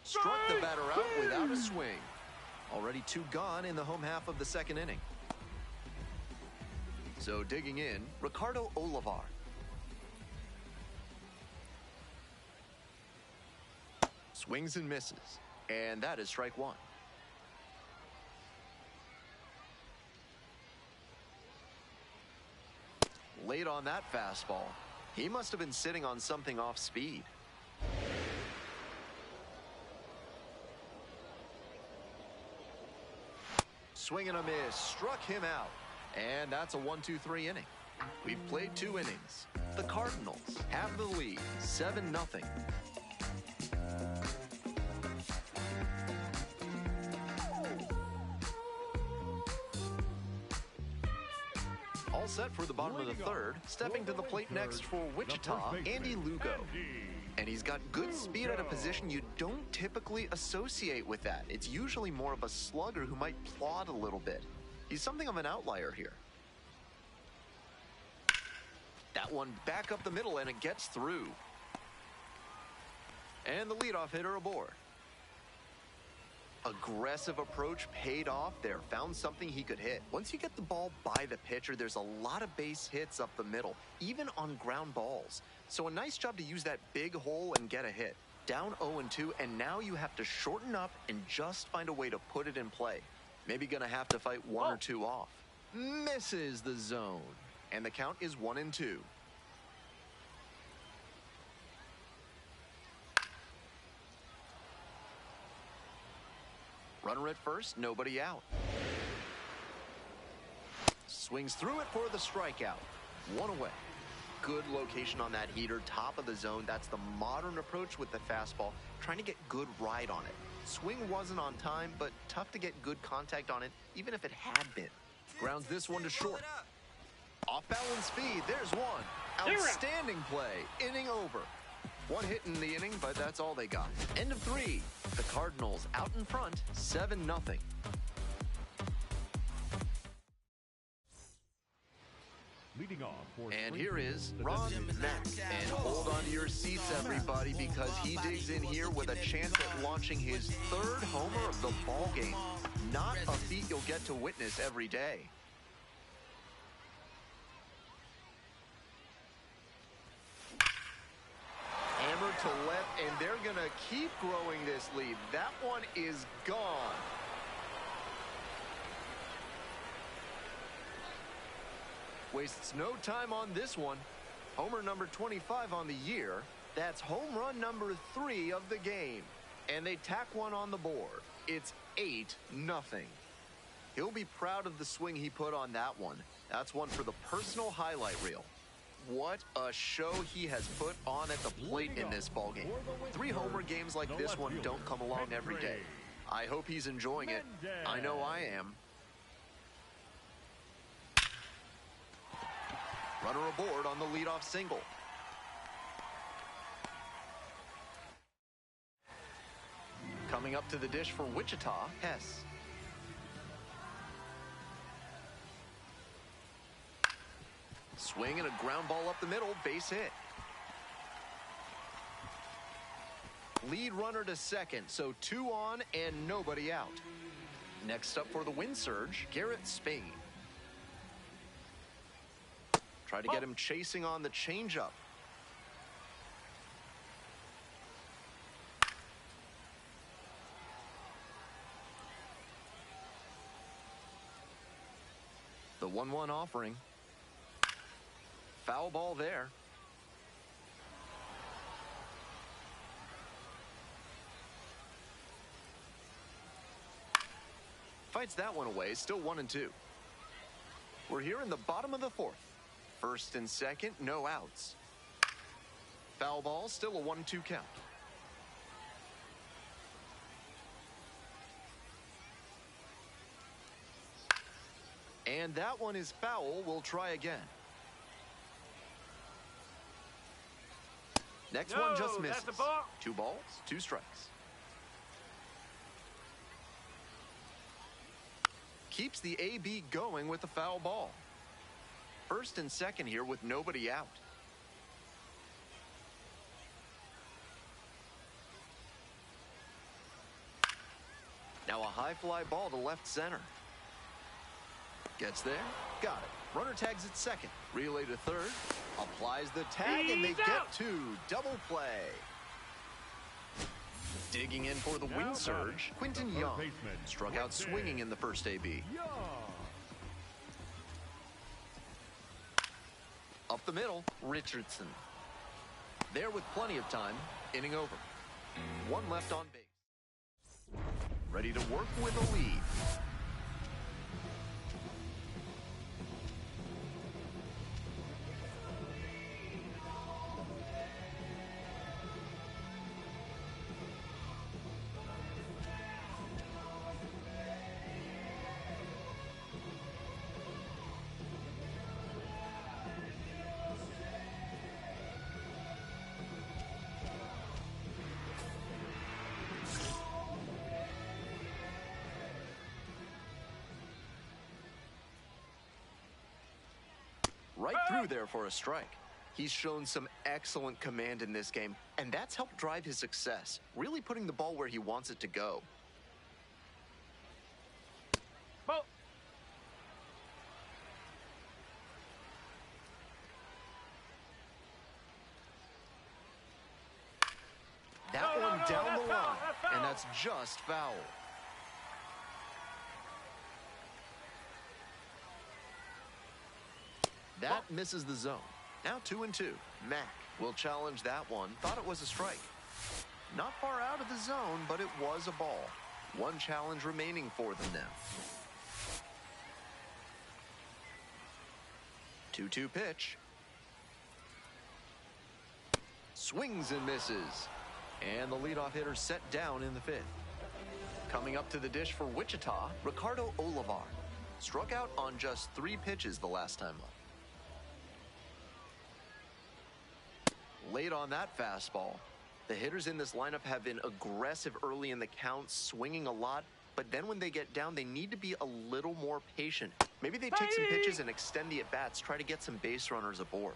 Struck the batter out without a swing. Already 2 gone in the home half of the second inning. So digging in, Ricardo Olivar. Swings and misses. And that is strike 1. Late on that fastball. He must have been sitting on something off speed. Swing and a miss, struck him out. And that's a 1-2-3 inning. We've played 2 innings. The Cardinals have the lead, 7-0. All set for the bottom of the third. Stepping to the plate next for Wichita, Andy Lugo. And he's got good speed at a position you don't typically associate with that. It's usually more of a slugger who might plod a little bit. He's something of an outlier here. That one back up the middle, and it gets through. And the leadoff hitter aboard. Aggressive approach paid off there. Found something he could hit. Once you get the ball by the pitcher, there's a lot of base hits up the middle, even on ground balls. So a nice job to use that big hole and get a hit. Down 0-2, and now you have to shorten up and just find a way to put it in play. Maybe gonna have to fight 1 or 2 off. Misses the zone. And the count is 1-2. Runner at first, nobody out. Swings through it for the strikeout. 1 away. Good location on that heater, top of the zone. That's the modern approach with the fastball, trying to get good ride on it. Swing wasn't on time, but tough to get good contact on it, even if it had been. Grounds this one to short. Off balance speed, there's one. Outstanding play, inning over. 1 hit in the inning, but that's all they got. End of 3. The Cardinals out in front, 7-0. Leading off for And here is Ron Mack. And hold on to your seats, everybody, because he digs in here with a chance at launching his 3rd homer of the ball game. Not a feat you'll get to witness every day. Hammer to left, and they're going to keep growing this lead. That one is gone. Wastes no time on this one. Homer number 25 on the year. That's home run number 3 of the game. And they tack one on the board. It's 8-0. He'll be proud of the swing he put on that one. That's one for the personal highlight reel. What a show he has put on at the plate in this ballgame. 3 homer games like this one don't come along every day. I hope he's enjoying it. I know I am. Runner aboard on the leadoff single. Coming up to the dish for Wichita, Hess. Swing and a ground ball up the middle, base hit. Lead runner to second, so 2 on and nobody out. Next up for the wind surge, Garrett Spain. Try to get him chasing on the changeup. 1-1 offering. Foul ball there. Fights that one away, still 1-2. We're here in the bottom of the fourth. First and second, no outs. Foul ball, still a 1-2 count. And that one is foul. We'll try again. Next one just misses. That's a ball. 2 balls, 2 strikes. Keeps the AB going with the foul ball. First and second here with nobody out. Now a high fly ball to left center. Gets there, got it. Runner tags at second, relay to third, applies the tag, and they He's get out. 2. Double play. Digging in for the Now wing surge, Quinton the third Young. baseman, Struck out Quinton swinging in the first AB. Young. Up the middle, Richardson. There with plenty of time, inning over. 1 left on base. Ready to work with a lead. Right through there for a strike. He's shown some excellent command in this game, and that's helped drive his success, really putting the ball where he wants it to go. Ball. That No, one no, down that's the foul, line, that's foul. and that's just foul. That misses the zone. Now 2-2. Mack will challenge that one. Thought it was a strike. Not far out of the zone, but it was a ball. 1 challenge remaining for them now. 2-2 pitch. Swings and misses. And the leadoff hitter set down in the 5th. Coming up to the dish for Wichita, Ricardo Olivar. Struck out on just 3 pitches the last time up. Late on that fastball. The hitters in this lineup have been aggressive early in the count, swinging a lot, but then when they get down, they need to be a little more patient. Maybe they take some pitches and extend the at-bats, try to get some base runners aboard.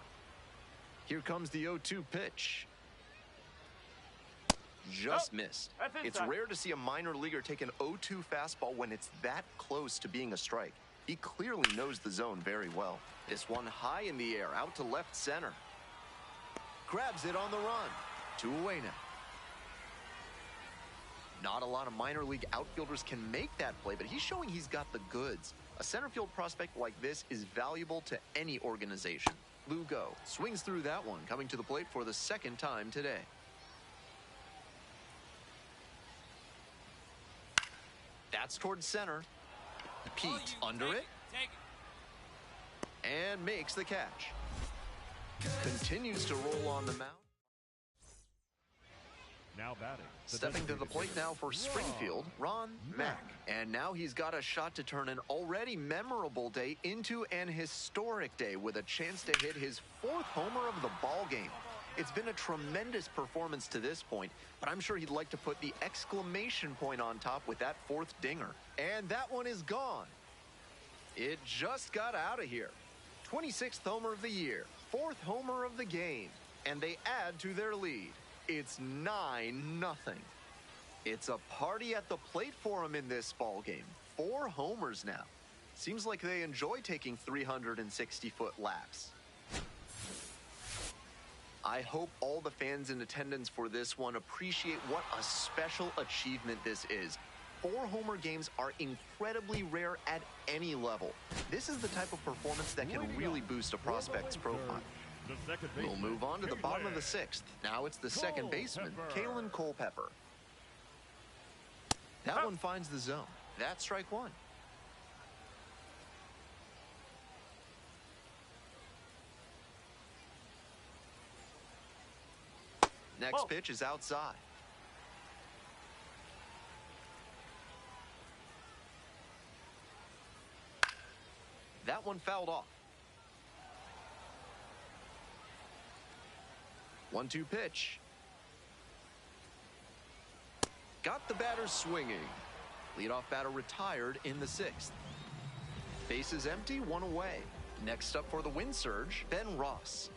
Here comes the 0-2 pitch. Just missed. That's It's inside. rare to see a minor leaguer take an 0-2 fastball when it's that close to being a strike. He clearly knows the zone very well. This one high in the air, out to left center. Grabs it on the run. 2 away now. Not a lot of minor league outfielders can make that play, but he's showing he's got the goods. A center field prospect like this is valuable to any organization. Lugo swings through that one, coming to the plate for the 2nd time today. That's towards center. Pete under it Take it. and makes the catch. Continues to roll on the mound. Now batting. Stepping to the plate now for Springfield, Ron Mack. And now he's got a shot to turn an already memorable day into an historic day with a chance to hit his 4th homer of the ball game. It's been a tremendous performance to this point, but I'm sure he'd like to put the exclamation point on top with that 4th dinger. And that one is gone. It just got out of here. 26th homer of the year, 4th homer of the game, and they add to their lead. It's 9-0. It's a party at the plate for him in this ball game. 4 homers now. Seems like they enjoy taking 360-foot laps. I hope all the fans in attendance for this one appreciate what a special achievement this is. 4-homer games are incredibly rare at any level. This is the type of performance that can really boost a prospect's profile. We'll move on to the bottom of the 6th. Now it's the second baseman, Kalen Culpepper. That one finds the zone. That's strike one. Next pitch is outside. That one fouled off. 1-2 pitch. Got the batter swinging. Leadoff batter retired in the 6th. Bases empty, one away. Next up for the win surge, Ben Ross.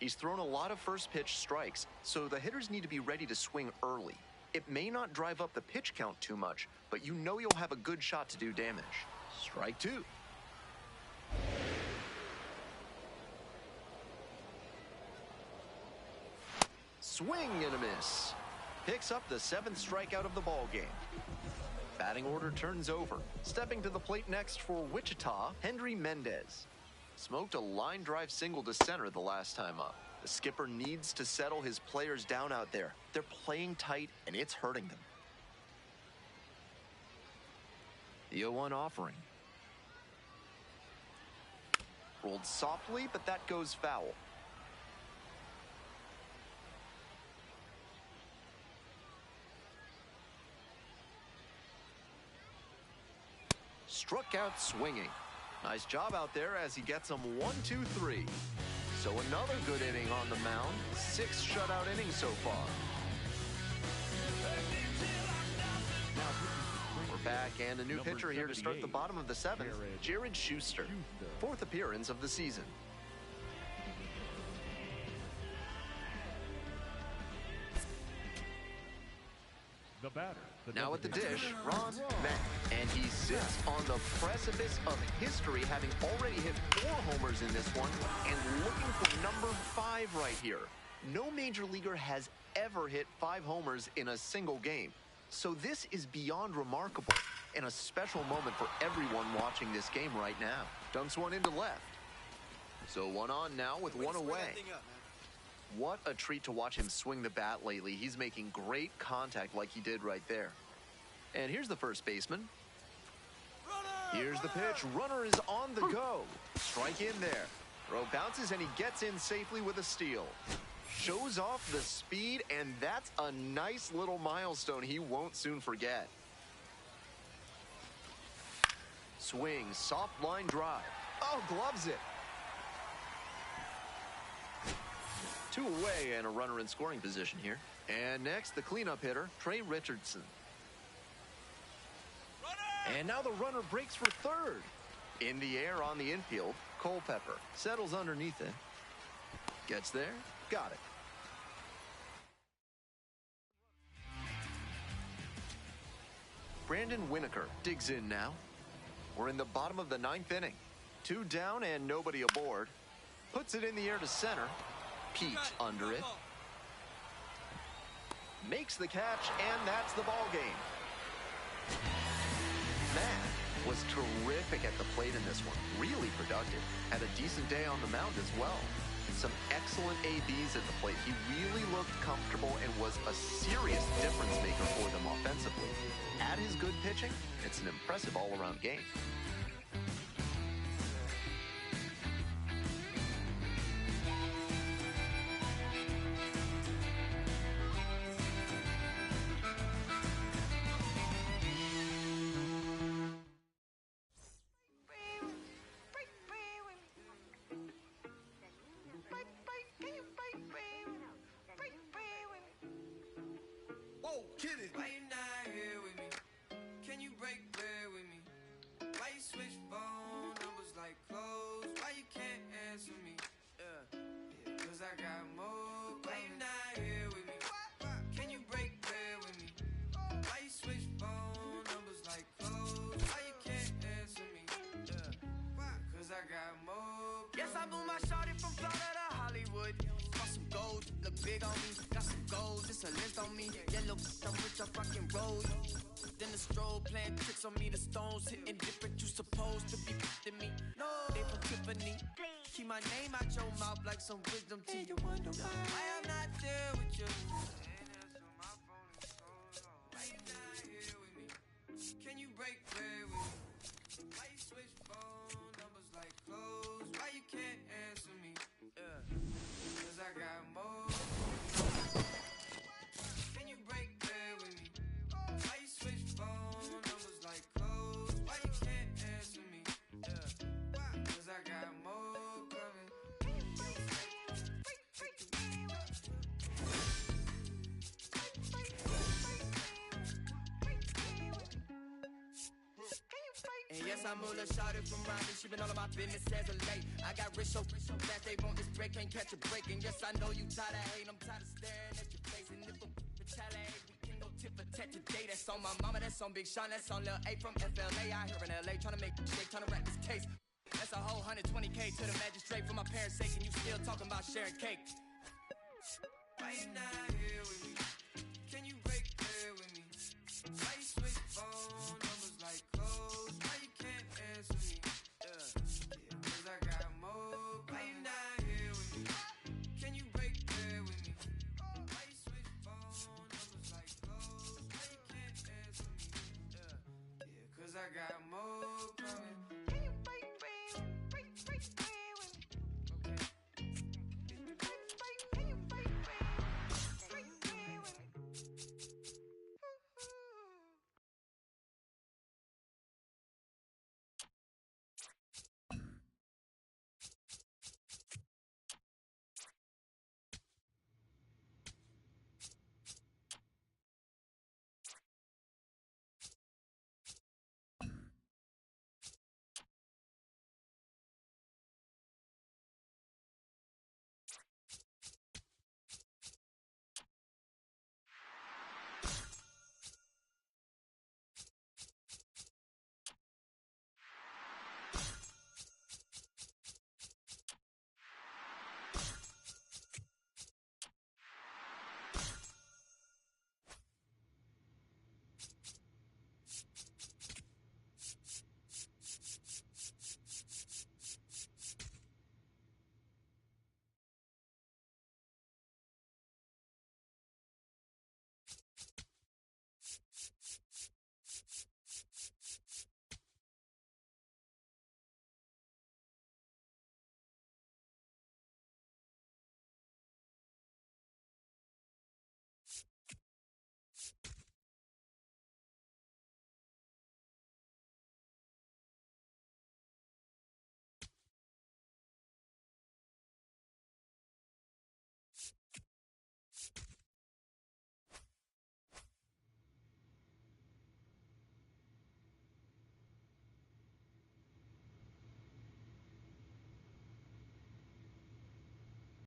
He's thrown a lot of first pitch strikes, so the hitters need to be ready to swing early. It may not drive up the pitch count too much, but you know you'll have a good shot to do damage. Strike two. Swing and a miss. Picks up the 7th strikeout of the ball game. Batting order turns over. Stepping to the plate next for Wichita, Hendry Mendez. Smoked a line drive single to center the last time up. The skipper needs to settle his players down out there. They're playing tight, and it's hurting them. The 0-1 offering. Rolled softly, but that goes foul. Struck out swinging. Nice job out there as he gets them 1-2-3. So another good inning on the mound. 6 shutout innings so far. We're back, and a new pitcher here to start the bottom of the 7th, Jared Schuster. 4th appearance of the season. The batter. Now at the dish, Ron Mack. And he sits on the precipice of history, having already hit 4 homers in this one and looking for number 5 right here. No major leaguer has ever hit 5 homers in a single game. So this is beyond remarkable and a special moment for everyone watching this game right now. Dunks one into left. So one on now with one away. What a treat to watch him swing the bat lately. He's making great contact like he did right there. And here's the first baseman. Here's the pitch. Runner is on the go. Strike in there. Throw bounces and he gets in safely with a steal. Shows off the speed, and that's a nice little milestone he won't soon forget. Swing, soft line drive. Oh, gloves it. 2 away and a runner in scoring position here. And next, the cleanup hitter, Trey Richardson. And now the runner breaks for 3rd. In the air on the infield, Culpepper settles underneath it. Gets there, got it. Brandon Winokur digs in now. We're in the bottom of the 9th inning. 2 down and nobody aboard. Puts it in the air to center. Pete under it. Makes the catch, and that's the ball game. Matt was terrific at the plate in this one. Really productive. Had a decent day on the mound as well. Some excellent ABs at the plate. He really looked comfortable and was a serious difference maker for them offensively. Add his good pitching, it's an impressive all-around game. Why you not here with me? Can you break bread with me? Why you switch phone numbers like clothes? Why you can't answer me? Cause I got more. Why you not here with me? Can you break bread with me? Why you switch phone numbers like clothes? Why you can't answer me? Cause I got more. Yes, I blew my shorty from Florida to Hollywood. Got some gold, look big on me. Got some goals. on me. Yellow, I'm rich, I fucking roll. Then the strobe playing tricks on me. The stones hitting different. You supposed to be f***ing me. No, they from Tiffany. Keep my name out your mouth like some wisdom teeth. You wonder why I'm not there with you. Why you not here with me? Can you break bread with me? Why you switch phone numbers like clothes? Why you can't answer me? Yeah, 'cause I got more. Can you break bread with me? Why you switch phone numbers like clothes? Why you can't answer me? Yeah, 'cause I got more coming. And yes, I'm Mula, shouted from Ronnie. She been all of my business as of late. I got rich so fast they want this break, can't catch a break. And yes, I know you tired of hating, I'm tired of staring at your face. And if I'm retaliate, we can go tit for tat today. That's on my mama, that's on Big Sean, that's on Lil A from FLA. Out here in LA, trying to make shake, trying to wrap this case. That's a whole 120K to the magistrate for my parents' sake. And you still talking about sharing cake. Why you not here with me? Can you break bread with me? Why you switch phone numbers like clothes? Why you can't answer me? Yeah, 'cause I got more. Why you not here with me? Can you break bread with me? Why you switch phone numbers like clothes? Why you can't answer me? Yeah, 'cause I got more coming. Can you break bread?